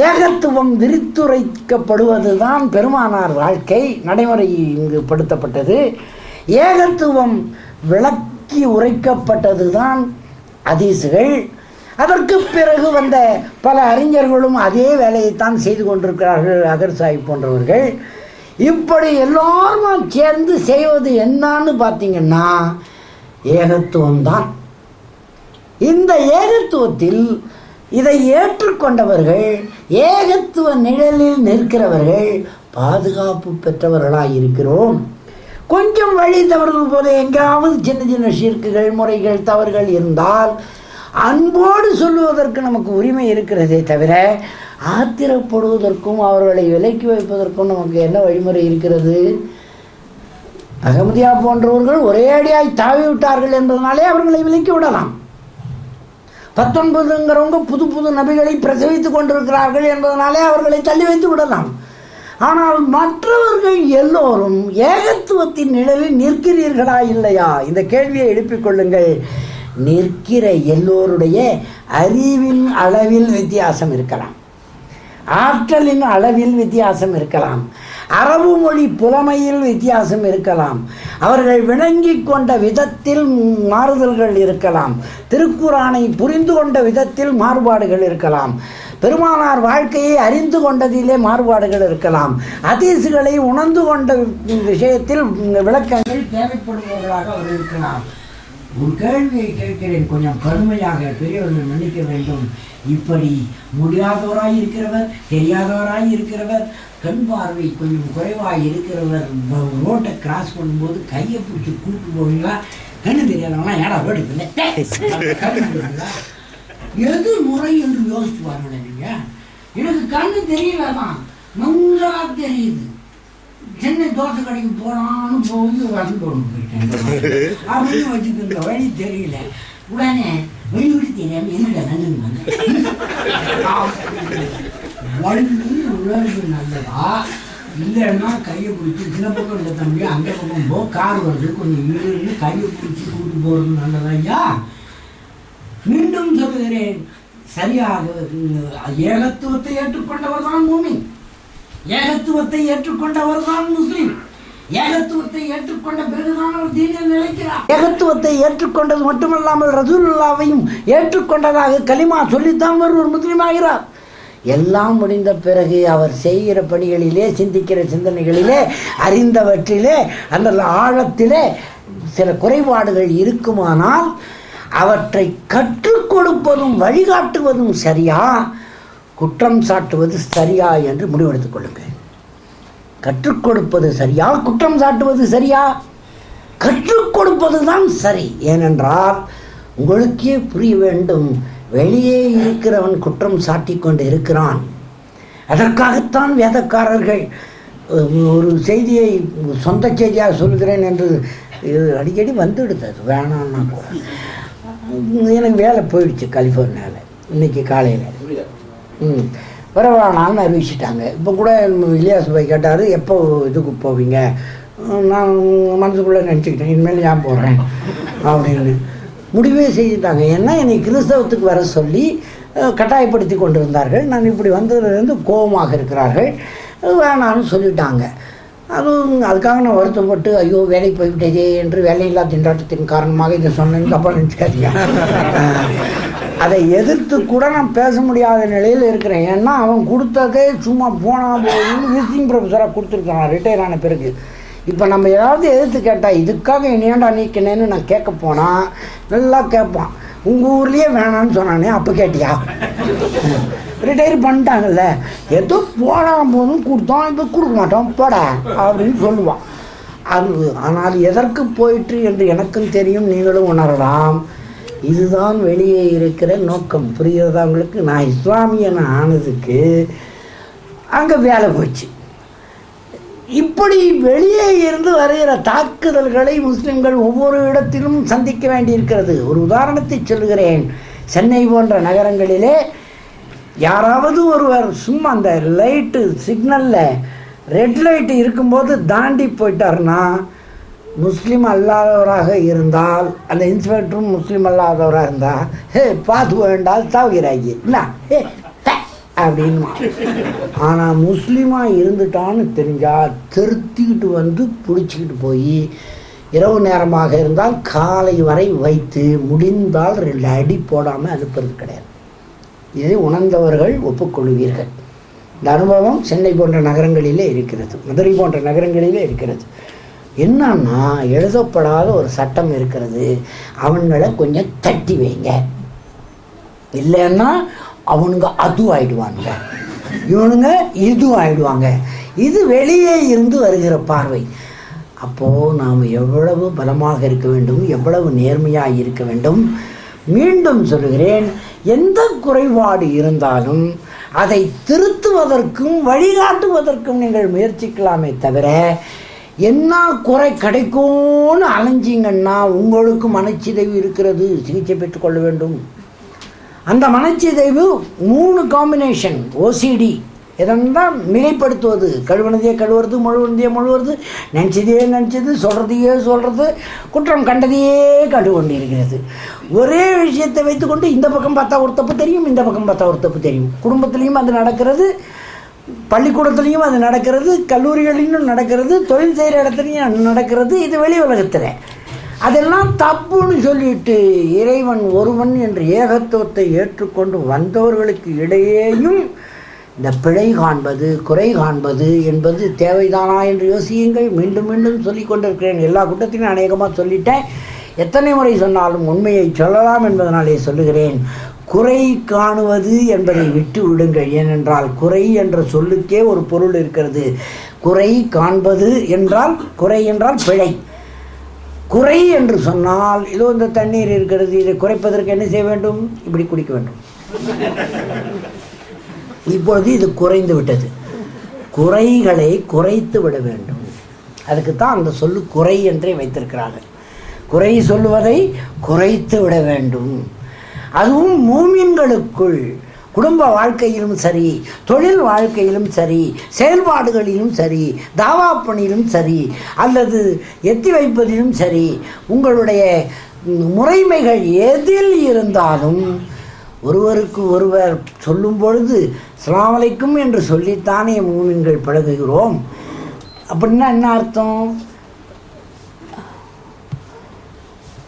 ஏகத்துவம் விரித்துரைக்கப்படுவதுதான் பெருமானார் வாழ்க்கை நடைமுறை இங்கு படுத்தப்பட்டது. ஏகத்துவம் விளக்கி உரைக்கப்பட்டதுதான் ஹதீசுகள். அதற்கு பிறகு வந்த பல அறிஞர்களும் அதே வேலையைத்தான் செய்து கொண்டிருக்கிறார்கள், அகர் சாஹிப் போன்றவர்கள். இப்படி எல்லோரும் சேர்ந்து செய்வது என்னன்னு பார்த்தீங்கன்னா ஏகத்துவம்தான். இந்த ஏகத்துவத்தில் இதை ஏற்றுக்கொண்டவர்கள், ஏகத்துவ நிழலில் நிற்கிறவர்கள் பாதுகாப்பு பெற்றவர்களாக இருக்கிறோம். கொஞ்சம் வழி தவறுகள் போல எங்காவது சின்ன சின்ன ஷிர்க்குகள், முறைகள், தவறுகள் இருந்தால் அன்போடு சொல்லுவதற்கு நமக்கு உரிமை இருக்கிறதே தவிர ஆத்திரப்படுவதற்கும் அவர்களை விலக்கி வைப்பதற்கும் நமக்கு என்ன வழிமுறை இருக்கிறது? அகமதியா போன்றவர்கள் ஒரே அடியாய் தாவி விட்டார்கள் என்பதனாலே அவர்களை விலக்கி விடலாம். 19ங்கிறவங்க புது புது நபிகளை பிரசவித்துக் கொண்டிருக்கிறார்கள் என்பதனாலே அவர்களை தள்ளி வைத்து விடலாம். ஆனால் மற்றவர்கள் எல்லோரும் ஏகத்துவத்தின் நிழலில் நிற்கிறீர்களா இல்லையா? இந்த கேள்வியை எழுப்பிக் கொள்ளுங்கள். நிற்கிற எல்லோருடைய அறிவின் அளவில் வித்தியாசம் இருக்கலாம், ஆற்றலின் அளவில் வித்தியாசம் இருக்கலாம், அரபு மொழி புலமையில் வித்தியாசம் இருக்கலாம், அவர்கள் விளங்கி கொண்ட விதத்தில் மாறுதல்கள் இருக்கலாம், திருக்குரானை புரிந்து கொண்ட விதத்தில் மாறுபாடுகள் இருக்கலாம், பெருமானார் வாழ்க்கையை அறிந்து கொண்டதிலே மாறுபாடுகள் இருக்கலாம், ஹதீசுகளை உணர்ந்து கொண்ட விஷயத்தில் விளக்கங்கள் தேவைப்படுபவர்களாக அவர் இருக்கலாம். ஒரு கேள்வியை கேட்கிறேன், கொஞ்சம் கடுமையாக, பெரியவர்கள் மன்னிக்க வேண்டும். இப்படி முடியாதவராய் இருக்கிறவர், தெரியாதவராய் இருக்கிறவர், கண் பார்வை கொஞ்சம் குறைவாக இருக்கிறவர் ரோட்டை கிராஸ் பண்ணும்போது கையை பிடிச்சி கூப்பிட்டு போவீங்களா? கண்ணு தெரியாதவங்களாம் ஏடா ரோடு எது முறை என்று யோசிச்சு பாருங்களேன். நீங்கள் எனக்கு கண்ணு தெரியலதான், மங்களா தெரியுது. சென்னை தோசை கடைக்கு போனான்னு போய் வசந்து கொண்டு போயிட்டேன் அப்படின்னு வச்சுக்கிற வழி தெரியல. உடனே வழி விட்டு தெரியாம என்னடா நல்லது வழி உணர்வு நல்லதா இல்லைன்னா கையை பிடிச்சி சின்ன பக்கம் இல்லை தம்பி, அந்த பக்கம் போ, கார் வருது கொஞ்சம் இருந்து கையை பிடிச்சி கூப்பிட்டு போகிறது நல்லதா ஐயா? மீண்டும் சொல்லுகிறேன், சரியாக ஏகத்துவத்தை ஏற்றுக்கொண்டவர் தான் மூமின், ஏகத்துவத்தை ஏற்றுக்கொண்டவர் தான் முஸ்லிம், ஏகத்துவத்தை ஏற்றுக்கொண்ட பிறகுதான் அவர் தீனில் நிலைக்கிறார். ஏகத்துவத்தை ஏற்றுக்கொண்டது மட்டுமல்லாமல் ரசூலுல்லாவையும் ஏற்றுக்கொண்டதாக கலிமா சொல்லித்தான் ஒரு முஸ்லிம் ஆகிறார். எல்லாம் முடிந்த பிறகு அவர் செய்கிற பணிகளிலே, சிந்திக்கிற சிந்தனைகளிலே, அறிந்தவற்றிலே, அந்த ஆழத்திலே சில குறைபாடுகள் இருக்குமானால் அவற்றை கற்றுக் கொடுப்பதும் வழிகாட்டுவதும் சரியா, குற்றம் சாட்டுவது சரியா என்று முடிவெடுத்துக் கொள்ளுங்கள். கற்றுக் கொடுப்பது சரியா, குற்றம் சாட்டுவது சரியா? கற்றுக் கொடுப்பது தான் சரி. ஏனென்றால் உங்களுக்கே புரிய வேண்டும், வெளியே இருக்கிறவன் குற்றம் சாட்டி கொண்டு இருக்கிறான். அதற்காகத்தான் வேதக்காரர்கள் ஒரு செய்தியை சொந்த செய்தியாக சொல்கிறேன் என்று அடிக்கடி வந்துடுது, வேணான்னா கூட. எனக்கு வேலை போயிடுச்சு கலிஃபோர்னியாவில் இன்னைக்கு காலையில். வர வேணாம்னு அறிவிச்சிட்டாங்க. இப்போ கூட இலியாஸ் பாய் கேட்டார், எப்போ இதுக்கு போவீங்க? நான் மனசுக்குள்ளே நினச்சிக்கிட்டேன், இனிமேல் ஏன் போகிறேன் அப்படின்னு முடிவே செய்துட்டாங்க. ஏன்னா என்னை கிறிஸ்தவத்துக்கு வர சொல்லி கட்டாயப்படுத்தி கொண்டிருந்தார்கள். நான் இப்படி வந்ததுலேருந்து கோபமாக இருக்கிறார்கள், வேணான்னு சொல்லிட்டாங்க. அதுக்காக நான் வருத்தப்பட்டு ஐயோ வேலைக்கு போய்விட்டதே என்று வேலையில்லா திண்டாட்டத்தின் காரணமாக இதை சொன்னேன்னு தப்பாக நினச்சிக்காதீங்க. அதை எதிர்த்து கூட நான் பேச முடியாத நிலையில் இருக்கிறேன். ஏன்னா அவன் கொடுத்ததே சும்மா போனால் போகுதுன்னு விசிட்டிங் ப்ரொஃபஸராக கொடுத்துருக்கான் ரிட்டையர் ஆன பிறகு. இப்போ நம்ம ஏதாவது எதிர்த்து கேட்டால் இதுக்காக என்னையாண்டா நீக்கினேன்னு நான் கேட்க போனால் நல்லா கேட்பான். உங்கள் ஊர்லேயே வேணான்னு சொன்னானே, அப்போ கேட்டியா? ரிட்டையர் பண்ணிட்டாங்கல்ல, ஏதோ போனால் போதும் கொடுத்தோம், இப்போ கொடுக்க மாட்டோம் போட அப்படின்னு சொல்லுவான். ஆனால் எதற்கு போயிற்று என்று எனக்கும் தெரியும், நீங்களும் உணரலாம். இதுதான் வெளியே இருக்கிற நோக்கம். புரிகிறதா உங்களுக்கு? நான் இஸ்லாமியன் ஆனதுக்கு அங்கே வேலை போச்சு. இப்படி வெளியே இருந்து வருகிற தாக்குதல்களை முஸ்லிம்கள் ஒவ்வொரு இடத்திலும் சந்திக்க வேண்டியிருக்கிறது. ஒரு உதாரணத்தை சொல்கிறேன். சென்னை போன்ற நகரங்களிலே யாராவது ஒருவர் சும்மா அந்த லைட்டு சிக்னலில் ரெட் லைட்டு இருக்கும்போது தாண்டி போயிட்டாருன்னா, முஸ்லீம் அல்லாதவராக இருந்தால், அந்த இன்ஸ்பெக்டரும் முஸ்லீம் அல்லாதவராக இருந்தால், ஹே பார்த்து வேண்டால் தாவுகிறாங்க என்ன ஹே அப்படின்னு. ஆனால் முஸ்லீமாக இருந்துட்டான்னு தெரிஞ்சால் திருத்திக்கிட்டு வந்து பிடிச்சிக்கிட்டு போய் இரவு நேரமாக இருந்தால் காலை வரை வைத்து முடிந்தால் 2 அடி போடாமல் அனுப்புறது கிடையாது. இதை உணர்ந்தவர்கள் ஒப்புக்கொள்வீர்கள். இந்த அனுபவம் சென்னை போன்ற நகரங்களிலே இருக்கிறது, மதுரை போன்ற நகரங்களிலே இருக்கிறது. என்னன்னா, எழுதப்படாத ஒரு சட்டம் இருக்கிறது, அவங்களை கொஞ்சம் தட்டி வைங்க, இல்லைன்னா அவனுங்க அது ஆயிடுவாங்க, இவனுங்க இது ஆயிடுவாங்க. இது வெளியே இருந்து வருகிற பார்வை. அப்போது நாம் எவ்வளவு பலமாக இருக்க வேண்டும், எவ்வளவு நேர்மையாக இருக்க வேண்டும். மீண்டும் சொல்கிறேன், எந்த குறைபாடு இருந்தாலும் அதை திருத்துவதற்கும் வழிகாட்டுவதற்கும் நீங்கள் முயற்சிக்கலாமே தவிர, என்ன குறை கிடைக்கும்னு அலைஞ்சிங்கன்னா உங்களுக்கு மனச்சிதைவு இருக்கிறது, சிகிச்சை பெற்றுக்கொள்ள வேண்டும். அந்த மனச்சிதைவு 3 காம்பினேஷன். ஓசிடி இதெல்லாம் மிகைப்படுத்துவது, கழுவுனதையே கழுவுறது, முழுவதையே முழுவது, நினச்சதையே நினச்சது, சொல்கிறதையே சொல்கிறது, குற்றம் கண்டதையே கண்டு கொண்டு இருக்கிறது. ஒரே விஷயத்தை வைத்துக்கொண்டு இந்த பக்கம் பார்த்தா ஒரு தப்பு தெரியும், இந்த பக்கம் பார்த்தா ஒரு தப்பு தெரியும். குடும்பத்துலேயும் அது நடக்கிறது, பள்ளிக்கூடத்துலேயும் அது நடக்கிறது, கல்லூரிகளிலும் நடக்கிறது, தொழில் செய்கிற இடத்துலையும் நடக்கிறது. இது வெளி உலகத்தில் அதெல்லாம் தப்புன்னு சொல்லிட்டு இறைவன் ஒருவன் என்ற ஏகத்துவத்தை ஏற்றுக்கொண்டு வந்தவர்களுக்கு இடையேயும் இந்த பிழை காண்பது, குறை காண்பது என்பது தேவைதானா என்று யோசியுங்கள். மீண்டும் மீண்டும் சொல்லிக் கொண்டிருக்கிறேன். எல்லா கூட்டத்திலும் அநேகமாக சொல்லிட்டேன். எத்தனை முறை சொன்னாலும் உண்மையை சொல்லலாம் என்பதனாலே சொல்லுகிறேன். குறை காணுவது என்பதை விட்டு விடுங்கள். ஏனென்றால் குறை என்ற சொல்லுக்கே ஒரு பொருள் இருக்கிறது. குறை காண்பது என்றால், குறை என்றால் பிழை. குறை என்று சொன்னால், இதோ இந்த தண்ணீர் இருக்கிறது, இதை குறைப்பதற்கு என்ன செய்ய வேண்டும்? இப்படி குடிக்க வேண்டும். இப்பொழுது இது குறைந்து விட்டது. குறைகளை குறைத்து விட வேண்டும். அதுக்கு தான் அந்த சொல்லு குறை என்றே வைத்திருக்கிறார்கள். குறை சொல்லுவதை குறைத்து விட வேண்டும். அதுவும் மூமின்களுக்குள் குடும்ப வாழ்க்கையிலும் சரி, தொழில் வாழ்க்கையிலும் சரி, செயல்பாடுகளிலும் சரி, தாவா பணியிலும் சரி, அல்லது எத்தி வைப்பதிலும் சரி, உங்களுடைய முறைமைகள் எதில் இருந்தாலும் ஒருவருக்கு ஒருவர் சொல்லும் பொழுது அஸ்ஸலாமு அலைக்கும் என்று சொல்லித்தானே மூமின்கள் பழகுகிறோம். அப்படின்னா என்ன அர்த்தம்?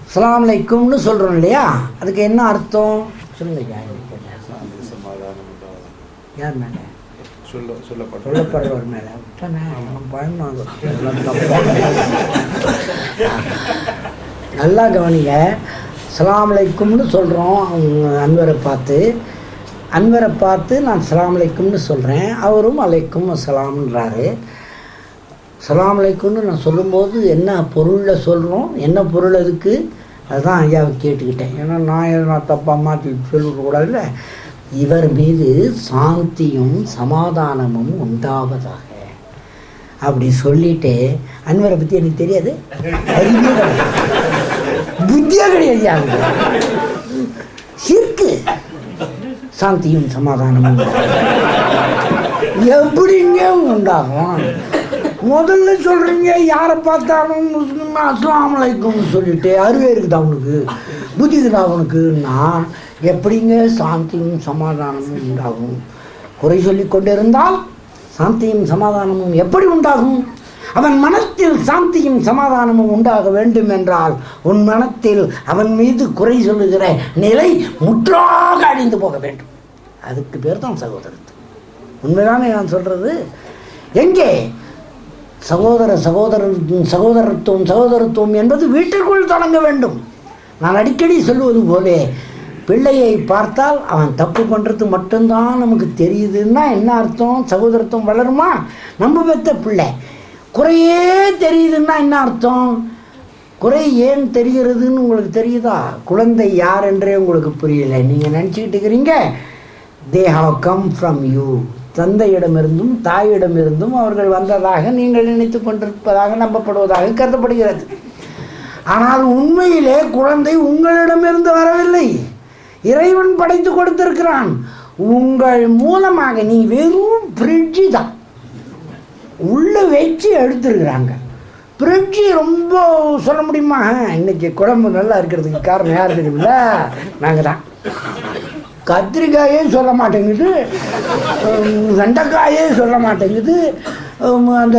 அஸ்ஸலாமு அலைக்கும்னு சொல்கிறோம் இல்லையா, அதுக்கு என்ன அர்த்தம் சொல்லுங்க. யார் மேலே? சொல்லப்படுறவர் மேலே நல்லா கவனிங்க. அஸ்ஸலாமு அலைக்கும்னு சொல்கிறோம் அன்வரை பார்த்து. அன்வரை பார்த்து நான் அஸ்ஸலாமு அலைக்கும்னு சொல்கிறேன், அவரும் அலைக்கும் அஸ்ஸலாம்ன்றாரு. அஸ்ஸலாமு அலைக்கும்னு நான் சொல்லும்போது என்ன பொருளில் சொல்கிறோம், என்ன பொருள் அதுக்கு, அதுதான் ஐயாவை கேட்டுக்கிட்டேன். ஏன்னா நான் தப்பாக மாற்றி சொல்லக்கூடாதுல்ல. இவர் மீது சாந்தியும் சமாதானமும் உண்டாவதாக அப்படி சொல்லிட்டு, அன்வரை பற்றி எனக்கு தெரியாது, புத்தியா கிடையாது, சிற்கு சாந்தியும் சமாதானமும் எப்படிங்க உண்டாகும்? முதல்ல சொல்கிறீங்க யாரை பார்த்தாலும் முஸ்லீம் அஸ்லாம் அலைக்கும் சொல்லிட்டு அறிவே இருக்குதா அவனுக்கு, புத்தி இருக்குதா அவனுக்குன்னா எப்படிங்க சாந்தியும் சமாதானமும் உண்டாகும்? குறை சொல்லி கொண்டு இருந்தால் சாந்தியும் சமாதானமும் எப்படி உண்டாகும்? அவன் மனத்தில் சாந்தியும் சமாதானமும் உண்டாக வேண்டும் என்றால் உன் மனத்தில் அவன் மீது குறை சொல்லுகிற நிலை முற்றாக அழிந்து போக வேண்டும். அதுக்கு பேர் தான் சகோதரத்துவம். உண்மைதானே நான் சொல்றது? எங்கே சகோதரத்துவம் என்பது வீட்டிற்குள் தொடங்க வேண்டும். நான் அடிக்கடி சொல்லுவது போலே, பிள்ளையை பார்த்தால் அவன் தப்பு பண்ணுறது மட்டும்தான் நமக்கு தெரியுதுன்னா என்ன அர்த்தம்? சகோதரத்துவம் வளருமா? நம்ம பெற்ற பிள்ளை குறையே தெரியுதுன்னா என்ன அர்த்தம்? குறை ஏன் தெரிகிறதுன்னு உங்களுக்கு தெரியுதா? குழந்தை யார் என்றே உங்களுக்கு புரியலை. நீங்கள் நினச்சிக்கிட்டு இருக்கிறீங்க they have come from you, தந்தையிடமிருந்தும் தாயிடமிருந்தும் அவர்கள் வந்ததாக நீங்கள் நினைத்து கொண்டிருப்பதாக நம்பப்படுவதாக கருதப்படுகிறது. ஆனால் உண்மையிலே குழந்தை உங்களிடமிருந்து வரவில்லை, இறைவன் படைத்து கொடுத்திருக்கிறான். உங்கள் மூலமாக நீ வெறும் ஃப்ரிட்ஜு தான் உள்ளே வச்சு எடுத்துருக்குறாங்க. ஃப்ரிட்ஜு ரொம்ப சொல்ல முடியுமா? இன்னைக்கு குழம்பு நல்லா இருக்கிறதுக்கு காரணம் யார் தெரியுமில்ல? நாங்கள் தான். கத்திரிக்காயே சொல்ல மாட்டேங்குது, வெண்டைக்காயே சொல்ல மாட்டேங்குது, அந்த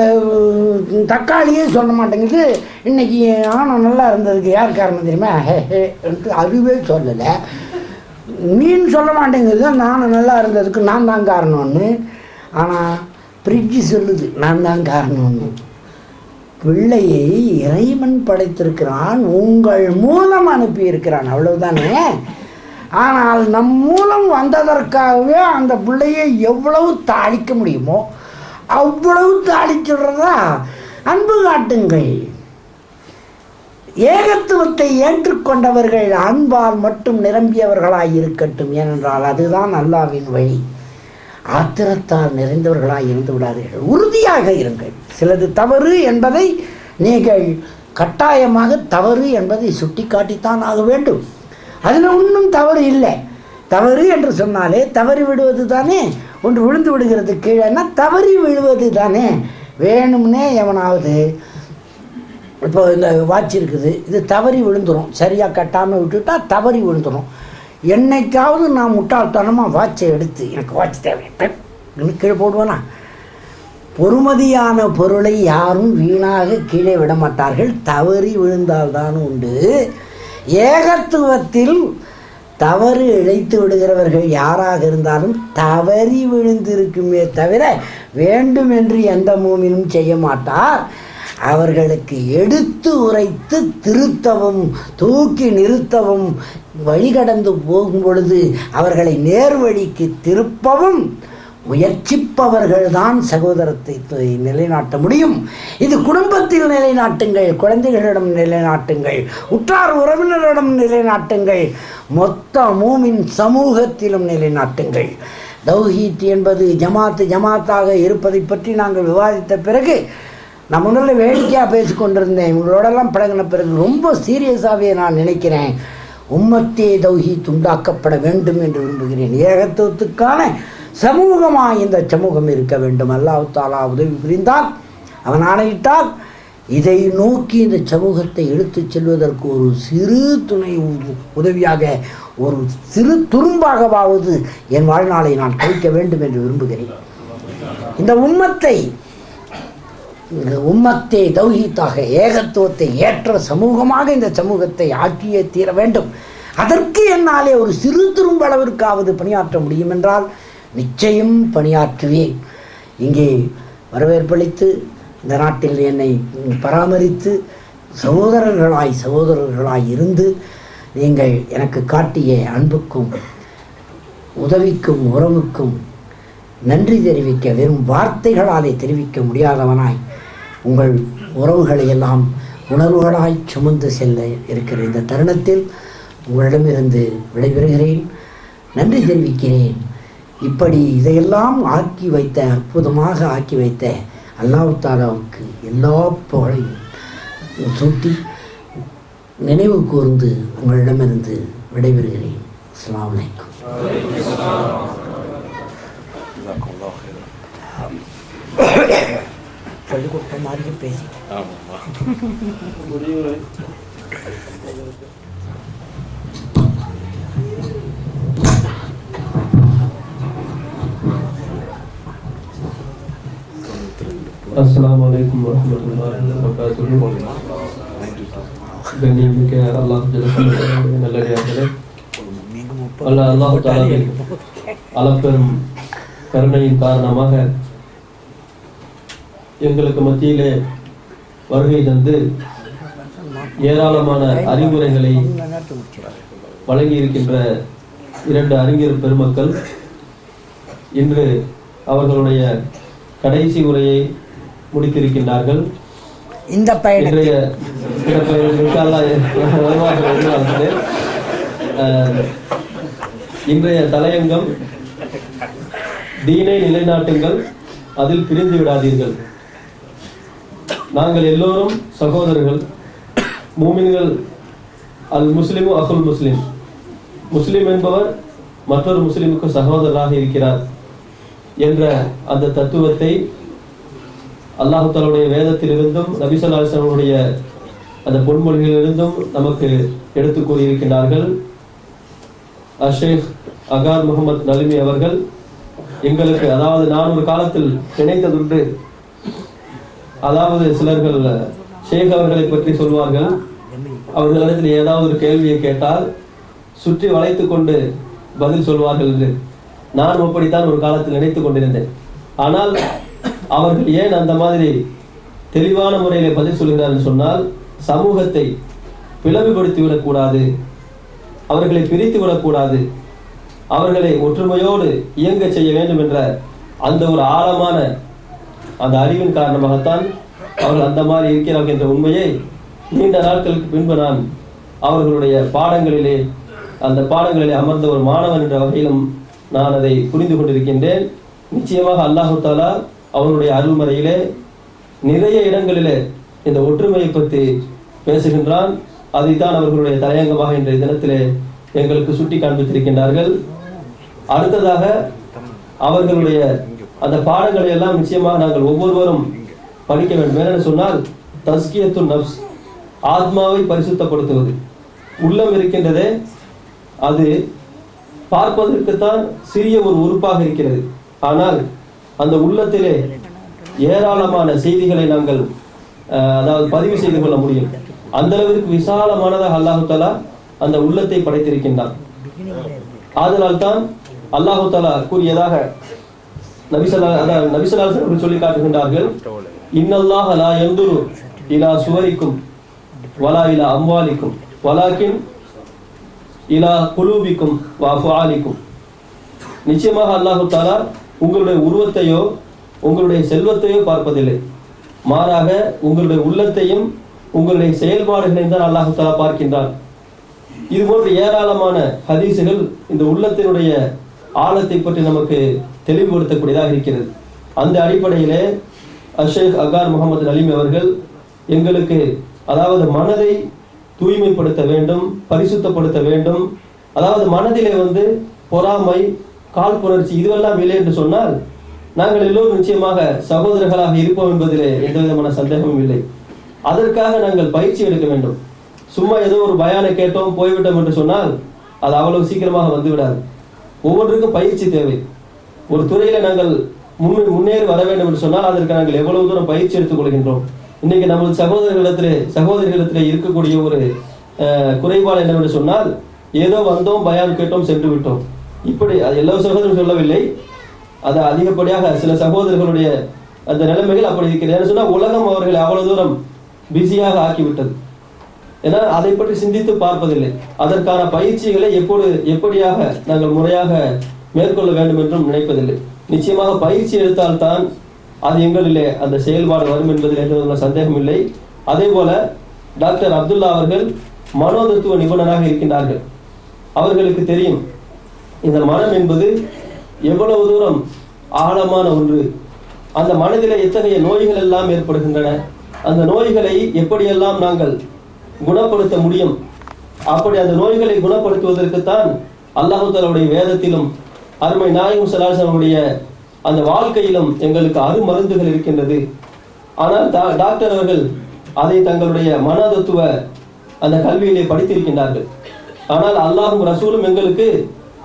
தக்காளியே சொல்ல மாட்டேங்குது. இன்னைக்கு ஆணம் நல்லா இருந்ததுக்கு யார் காரணம் தெரியுமா? அதுவே சொல்லலை. மீன் சொல்ல மாட்டேங்குது நானும் நல்லா இருந்ததுக்கு நான் தான் காரணம்னு. ஆனால் ஃப்ரிட்ஜு சொல்லுது நான் தான் காரணம்னு. பிள்ளையை இறைவன் படைத்திருக்கிறான், உங்கள் மூலம் அனுப்பியிருக்கிறான், அவ்வளவுதானே. ஆனால் நம் மூலம் வந்ததற்காகவே அந்த பிள்ளையை எவ்வளவு தாளிக்க முடியுமோ அவ்வளவு தாளிச்சுடுறதா? அன்பு காட்டுங்கள். ஏகத்துவத்தை ஏற்றுக்கொண்டவர்கள் அன்பால் மட்டும் நிரம்பியவர்களாய் இருக்கட்டும், ஏனென்றால் அதுதான் அல்லாஹ்வின் வழி. ஆத்திரத்தால் நிறைந்தவர்களாய் இருந்து விடாதீர்கள், உறுதியாக இருங்கள். சிலது தவறு என்பதை நீங்கள் கட்டாயமாக தவறு என்பதை சுட்டி காட்டித்தான் ஆக வேண்டும். அதில் ஒன்றும் தவறு இல்லை. தவறு என்று சொன்னாலே தவறி விடுவது தானே. ஒன்று விழுந்து விடுகிறது கீழேன்னா தவறி விழுவது தானே. வேணும்னே எவனாவது இப்போ இந்த வாட்ச் இருக்குது, இது தவறி விழுந்துடும், சரியாக கட்டாமல் விட்டுட்டா தவறி விழுந்துடும். என்னைக்காவது நான் முட்டாள்தனமாக வாட்சை எடுத்து எனக்கு வாட்ச் தேவை கீழே போடுவேனா? பொறுமதியான பொருளை யாரும் வீணாக கீழே விட மாட்டார்கள், தவறி விழுந்தால்தான் உண்டு. ஏகத்துவத்தில் தவறு இழைத்து விடுகிறவர்கள் யாராக இருந்தாலும் தவறி விழுந்திருக்குமே தவிர வேண்டுமென்று எந்த மூமினும் செய்ய மாட்டார். அவர்களுக்கு எடுத்து உரைத்து திருத்தவும் தூக்கி நிறுத்தவும் வழிகடந்து போகும் பொழுது அவர்களை நேர்வழிக்கு திருப்பவும் முயற்சிப்பவர்கள்தான் சகோதரத்தை நிலைநாட்ட முடியும். இது குடும்பத்தில் நிலைநாட்டுங்கள், குழந்தைகளிடம் நிலைநாட்டுங்கள், உற்றார் உறவினரிடம் நிலைநாட்டுங்கள், மொத்த மூமின் சமூகத்திலும் நிலைநாட்டுங்கள். தௌஹீத் என்பது ஜமாத்தாக இருப்பதை பற்றி நாங்கள் விவாதித்த பிறகு நான் முதல்ல வேடிக்கையாக பேசிக்கொண்டிருந்தேன். இவங்களோடெல்லாம் பழகின பிறகு ரொம்ப சீரியஸாகவே நான் நினைக்கிறேன், உம்மத்தே தௌஹீத் உண்டாக்கப்பட வேண்டும் என்று விரும்புகிறேன். ஏகத்துவத்துக்கான சமூகமாக இந்த சமூகம் இருக்க வேண்டும். அல்லாஹ் தஆலா உதவி புரிந்தால், அவன் ஆணையிட்டால் இதை நோக்கி இந்த சமூகத்தை எடுத்துச் செல்வதற்கு ஒரு சிறு துணை உதவியாக, ஒரு சிறு துரும்பாகவாவது என் வாழ்நாளை நான் கழிக்க வேண்டும் என்று விரும்புகிறேன். இந்த உம்மத்தே தௌஹீத்தாக ஏகத்துவத்தை ஏற்ற சமூகமாக இந்த சமூகத்தை ஆக்கியே தீர வேண்டும். அதற்கு என்னாலே ஒரு சிறு துரும்பளவிற்காவது பணியாற்ற முடியும் என்றால் நிச்சயம் பணியாற்றுவேன். இங்கே வரவேற்பளித்து இந்த நாட்டில் என்னை பராமரித்து சகோதரர்களாய் இருந்து நீங்கள் எனக்கு காட்டிய அன்புக்கும் உதவிக்கும் உறவுக்கும் நன்றி தெரிவிக்க வெறும் வார்த்தைகளாலே தெரிவிக்க முடியாதவனாய் உங்கள் உறவுகளை எல்லாம் உணர்வுகளாய் சுமந்து செல்ல இருக்கிற இந்த தருணத்தில் உங்களிடமிருந்து விடைபெறுகிறேன். நன்றி தெரிவிக்கிறேன். இப்படி இதையெல்லாம் அற்புதமாக ஆக்கி வைத்த அல்லாஹ் தஆலாவுக்கு எல்லா புகழையும் சூட்டி நினைவு கூர்ந்து உங்களிடமிருந்து விடைபெறுகிறேன். அஸ்ஸலாமு அலைக்கும். சொல்லிக் கொடுத்த மாதிரி பேசி அஸ்ஸலாமு அலைக்கும் வரஹ்மத்துல்லாஹி வபரகாத்துஹு. கண்ணியமிக்க அல்லாஹ் ஜல்லுடைய நல்லடியார்களே, அல்லாஹ் தஆலாவின் அளப்பெரும் கருணையின் காரணமாக எங்களுக்கு மத்தியிலே வருகை தந்து ஏராளமான அறிவுரைகளை வழங்கி இருக்கின்ற 2 அறிஞர் பெருமக்கள் இன்று அவர்களுடைய கடைசி உரையை முடித்திருக்கின்றார்கள். இந்த இன்றைய தலையங்கம் தீனை நிலைநாட்டுங்கள், அதில் பிரிந்து விடாதீர்கள். நாங்கள் எல்லோரும் சகோதரர்கள், மூமின்கள். அல் முஸ்லிமு அகுல் முஸ்லிம், முஸ்லிம் என்பவர் மற்றொரு முஸ்லிமுக்கு சகோதரராக இருக்கிறார் என்ற அந்த தத்துவத்தை அல்லாஹ் தஆலாவுடைய வேதத்திலிருந்தும் நபி ஸல்லல்லாஹு அலைஹி வஸல்லம் அந்த பொன்மொழிகளிலிருந்தும் நமக்கு எடுத்துக் கூறியிருக்கிறார்கள். ஷேக் அகார் முகமது நலிமி அவர்கள் எங்களுக்கு, அதாவது நான் ஒரு காலத்தில் நினைத்ததுண்டு, அதாவது சிலர்கள் ஷேக் அவர்களை பற்றி சொல்வார்கள், அவர்களிடத்தில் ஏதாவது ஒரு கேள்வியை கேட்டால் சுற்றி வளைத்துக் கொண்டு பதில் சொல்வார்கள் என்று நான் அப்படித்தான் ஒரு காலத்தில் நினைத்துக் கொண்டிருந்தேன். ஆனால் அவர்கள் ஏன் அந்த மாதிரி தெளிவான முறையிலே பதில் சொல்கிறார்கள் சொன்னால், சமூகத்தை பிளவுபடுத்தி விடக்கூடாது, அவர்களை பிரித்து விடக்கூடாது, அவர்களை ஒற்றுமையோடு இயங்க செய்ய வேண்டும் என்ற அந்த ஒரு ஆழமான அந்த அறிவின் காரணமாகத்தான் அவர்கள் அந்த மாதிரி இருக்கிறார்கள் என்ற உண்மையை நீண்ட நாட்களுக்கு பின்பு நான் அவர்களுடைய பாடங்களிலே, அந்த பாடங்களிலே அமர்ந்த ஒரு மாணவன் என்ற வகையிலும் நான் அதை புரிந்து கொண்டிருக்கின்றேன். நிச்சயமாக அல்லாஹு தஆலா அவருடைய அருள்மறையிலே நிறைய இடங்களிலே இந்த ஒற்றுமையை பற்றி பேசுகின்றான். அதைத்தான் அவர்களுடைய தலையங்கமாக இன்றைய தினத்திலே எங்களுக்கு சுட்டி காண்பித்திருக்கின்றார்கள். அடுத்ததாக அவர்களுடைய அந்த பாடங்களை எல்லாம் நிச்சயமாக நாங்கள் ஒவ்வொருவரும் படிக்க வேண்டும். என்னென்னு சொன்னால், தஸ்கியத்து நஃப்ஸ், ஆத்மாவை பரிசுத்தப்படுத்துவது. உள்ளம் இருக்கின்றதே, அது பார்ப்பதற்குத்தான் சிறிய ஒரு உறுப்பாக இருக்கிறது. ஆனால் அந்த உள்ளத்திலே ஏராளமான செய்திகளை நாங்கள் அதாவது பதிவு செய்து கொள்ள முடியும். அந்த அளவிற்கு விசாலமானதாக அல்லாஹு தஆலா அந்த உள்ளத்தை படைத்திருக்கின்றான். ஆதலால் தான் அல்லாஹு தஆலா கூறியதாக நபி ஸல்லல்லாஹு அலைஹி வஸல்லம் சொல்லி காட்டுகின்றார்கள், இன்னல்லாஹ லா யன்துரு இலா சுவரிக்கும் வலா இலா அம்வாலிக்கும் வலாக்கின் இலா குலூபிக்கும் வ அஃஆலிக்கும். நிச்சயமாக அல்லாஹு தஆலா உங்களுடைய உருவத்தையோ உங்களுடைய செல்வத்தையோ பார்ப்பதில்லை, மாறாக உங்களுடைய உள்ளத்தையும் உங்களுடைய செயல்பாடுகளையும் தான் அல்லாஹு தஆலா பார்க்கின்றான். இது போன்ற ஏராளமான ஹதீசுகள் இந்த உள்ளத்தினுடைய ஆழத்தை பற்றி நமக்கு தெளிவுபடுத்தக்கூடியதாக இருக்கிறது. அந்த அடிப்படையிலே ஷேக் அகார் முகமது நலிமி அவர்கள் எங்களுக்கு, அதாவது மனதை தூய்மைப்படுத்த வேண்டும், பரிசுத்தப்படுத்த வேண்டும். அதாவது மனதிலே பொறாமை, காழ்ப்புணர்ச்சி இதுவெல்லாம் இல்லை என்று சொன்னால் நாங்கள் எல்லோரும் நிச்சயமாக சகோதரர்களாக இருப்போம் என்பதிலே எந்த விதமான சந்தேகமும் இல்லை. அதற்காக நாங்கள் பயிற்சி எடுக்க வேண்டும். சும்மா ஏதோ ஒரு பயானை கேட்டோம் போய்விட்டோம் என்று சொன்னால் அது அவ்வளவு சீக்கிரமாக வந்துவிடாது. ஒவ்வொன்றுக்கும் பயிற்சி தேவை. ஒரு துறையில நாங்கள் முன்னேறி வர வேண்டும் என்று சொன்னால் அதற்கு நாங்கள் எவ்வளவு தூரம் பயிற்சி எடுத்துக் கொள்கின்றோம். இன்னைக்கு நமது சகோதரிகளிடத்திலே இருக்கக்கூடிய ஒரு குறைபாடு என்னவென்று சொன்னால், ஏதோ வந்தோம், பயான் கேட்டோம், சென்று விட்டோம். இப்படி எல்லா சகோதரரும் சொல்லவில்லை, அது அதிகப்படியாக சில சகோதரர்களுடைய அந்த நிலைமைகள் அப்படி இருக்கிறது. என்ன சொன்னா, உலகம் அவர்களை அவ்வளவு தூரம் பிஸியாக ஆக்கிவிட்டது. ஏன்னா அதை பற்றி சிந்தித்து பார்ப்பதில்லை. அதற்கான பயிற்சிகளை எப்படியாக நாங்கள் முறையாக மேற்கொள்ள வேண்டும் என்றும் நினைப்பதில்லை. நிச்சயமாக பயிற்சி எடுத்தால்தான் அது எங்களிலே அந்த செயல்பாடு வரும் என்பதில் எந்த சந்தேகம் இல்லை. அதே போல டாக்டர் அப்துல்லா அவர்கள் மனோதத்துவ நிபுணராக இருக்கின்றார்கள். அவர்களுக்கு தெரியும் இந்த மனம் என்பது எவ்வளவு தூரம் ஆழமான ஒன்று, அந்த மனதிலே எத்தகைய நோய்கள் எல்லாம் ஏற்படுகின்றன, அந்த நோய்களை எப்படியெல்லாம் நாங்கள் குணப்படுத்த முடியும். அப்படி அந்த நோய்களை குணப்படுத்துவதற்குத்தான் அல்லாஹ் தஆலாவுடைய வேதத்திலும் அருமை நாயகம் ஸல்லல்லாஹு அலைஹி வஸல்லம் அந்த வாழ்க்கையிலும் எங்களுக்கு அருமருந்துகள் இருக்கின்றது. ஆனால் டாக்டர் அவர்கள் அதை தங்களுடைய மனதத்துவ அந்த கல்வியிலே படித்திருக்கின்றார்கள். ஆனால் அல்லாஹும் ரசூலும் எங்களுக்கு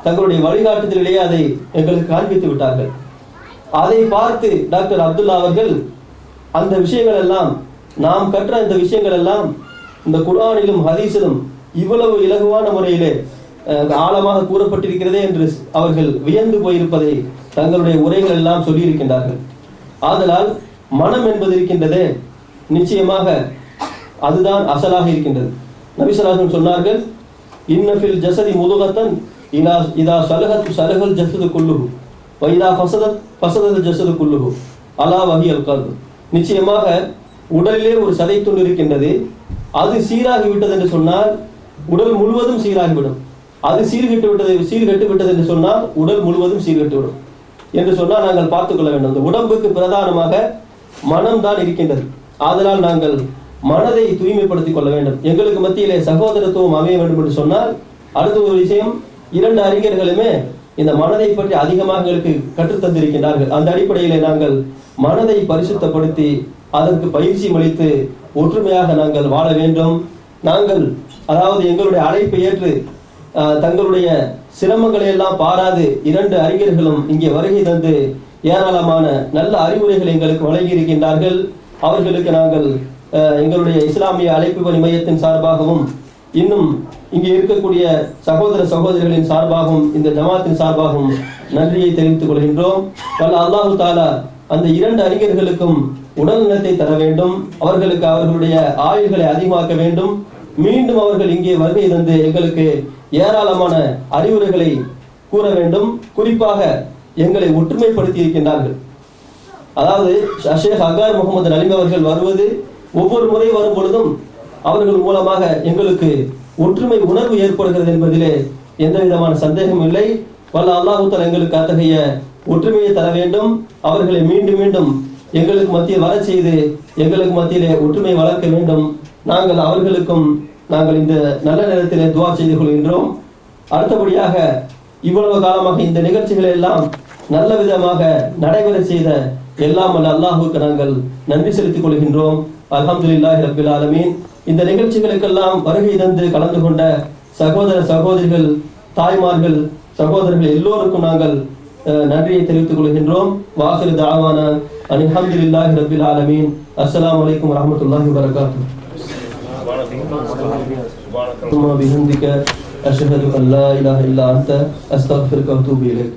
தங்களுடைய வழிகாட்டுதலிலேயே அதை எங்களுக்கு காண்பித்து விட்டார்கள். அதை பார்த்து டாக்டர் அப்துல்லா அவர்கள் அந்த விஷயங்கள் எல்லாம், நாம் கற்ற இந்த விஷயங்கள் எல்லாம் இந்த குர்ஆனிலும் ஹதீஸிலும் இவ்வளவு இலகுவான முறையிலே ஆழமாக கூறப்பட்டிருக்கிறதே என்று அவர்கள் வியந்து போயிருப்பதை தங்களுடைய உரைகள் எல்லாம் சொல்லியிருக்கின்றார்கள். ஆதலால் மனம் என்பது இருக்கின்றதே, நிச்சயமாக அதுதான் அசலாக இருக்கின்றது. நபி ஸல்லல்லாஹு அலைஹி வஸல்லம் சொன்னார்கள், இன்னஃபில் ஜஸதி முதுகத்தன் இதா ஸலஹத் ஸலஹல் ஜஸது குல்லுஹு வ இதா ஃபஸதத் ஃபஸதல் ஜஸது குல்லுஹு அலா வஹியல் கல்ப். நிச்சயமாக உடலிலே ஒரு சதை துண்டு இருக்கின்றது, அது சீராகி விட்டது என்று சொன்னால் உடல் முழுவதும் சீராகிவிடும். அது சீர்கெட்டு விட்டது என்று சொன்னால் உடல் முழுவதும் சீர்கெட்டுவிடும் என்று சொன்னால் நாங்கள் பார்த்துக் கொள்ள வேண்டும். இந்த உடம்புக்கு பிரதானமாக மனம்தான் இருக்கின்றது. ஆதலால் நாங்கள் மனதை தூய்மைப்படுத்திக் கொள்ள வேண்டும். எங்களுக்கு மத்தியிலே சகோதரத்துவம் அமைய வேண்டும் என்று சொன்னால் அடுத்த ஒரு விஷயம், 2 அறிஞர்களுமே இந்த மனதை பற்றி அதிகமாக எங்களுக்கு கற்றுத்தந்திருக்கின்றார்கள். அந்த அடிப்படையிலே நாங்கள் மனதை பரிசுத்தப்படுத்தி அதற்கு பயிற்சி அளித்து ஒற்றுமையாக நாங்கள் வாழ வேண்டும். நாங்கள் அதாவது எங்களுடைய அழைப்பை ஏற்று தங்களுடைய சிரமங்களை எல்லாம் பாராது 2 அறிஞர்களும் இங்கே வருகை தந்து ஏராளமான நல்ல அறிவுரைகளை எங்களுக்கு வழங்கி இருக்கின்றார்கள். அவர்களுக்கு நாங்கள் எங்களுடைய இஸ்லாமிய அழைப்பு பணி மையத்தின் சார்பாகவும் இன்னும் இங்கே இருக்கக்கூடிய சகோதர சகோதரிகளின் சார்பாகவும் இந்த ஜமாத்தின் சார்பாகவும் நன்றியை தெரிவித்துக் கொள்கின்றோம். வல்ல அல்லாஹு தாலா அந்த 2 அறிஞர்களுக்கும் உடல் நலத்தை தர வேண்டும், அவர்களுக்கு அவர்களுடைய ஆயுள்களை அதிகமாக்க வேண்டும். மீண்டும் அவர்கள் இங்கே வருகை தந்து எங்களுக்கு ஏராளமான அறிவுரைகளை கூற வேண்டும். குறிப்பாக எங்களை ஒற்றுமைப்படுத்தி இருக்கின்றார்கள். அதாவது ஷேக் அகார் முகமது நலிம் அவர்கள் வருவது, ஒவ்வொரு முறை வரும் பொழுதும் அவர்கள் மூலமாக எங்களுக்கு ஒற்றுமை உணர்வு ஏற்படுகிறது என்பதிலே எந்த விதமான சந்தேகம் இல்லை. வல்ல அல்லாஹ் தஆலா எங்களுக்கு அத்தகைய ஒற்றுமையை தர வேண்டும். அவர்களை மீண்டும் மீண்டும் எங்களுக்கு மத்தியில் வர செய்து எங்களுக்கு மத்தியிலே ஒற்றுமை வளர்க்க வேண்டும். நாங்கள் அவர்களுக்கும் நாங்கள் இந்த நல்ல நேரத்திலே துஆ செய்து கொள்கின்றோம். அடுத்தபடியாக இவ்வளவு காலமாக இந்த நிகழ்ச்சிகளை எல்லாம் நல்ல விதமாக நடைபெற செய்த எல்லாம் வல்ல அல்லாஹ்வுக்கு நாங்கள் நன்றி செலுத்திக் கொள்கின்றோம். அல்ஹம்துலில்லாஹி ரப்பில் ஆலமீன். இந்த நிகழ்ச்சிகளுக்கெல்லாம் வருகை தந்து கலந்து கொண்ட சகோதர சகோதரிகள், தாய்மார்கள், சகோதரர்கள் எல்லோருக்கும் நாங்கள் நன்றியை தெரிவித்துக் கொள்கின்றோம். வாஹிரு தஅவானா அல்ஹம்துலில்லாஹி ரப்பில் ஆலமீன். அஸ்ஸலாமு அலைக்கும் வரஹ்மத்துல்லாஹி வபரகாத்துஹு. சுப்ஹானக வபிஹம்திக அஷ்ஹது அன் லா இலாஹா இல்லா அன்த அஸ்தக்ஃபிருக வ அத்தூபு இலைக்.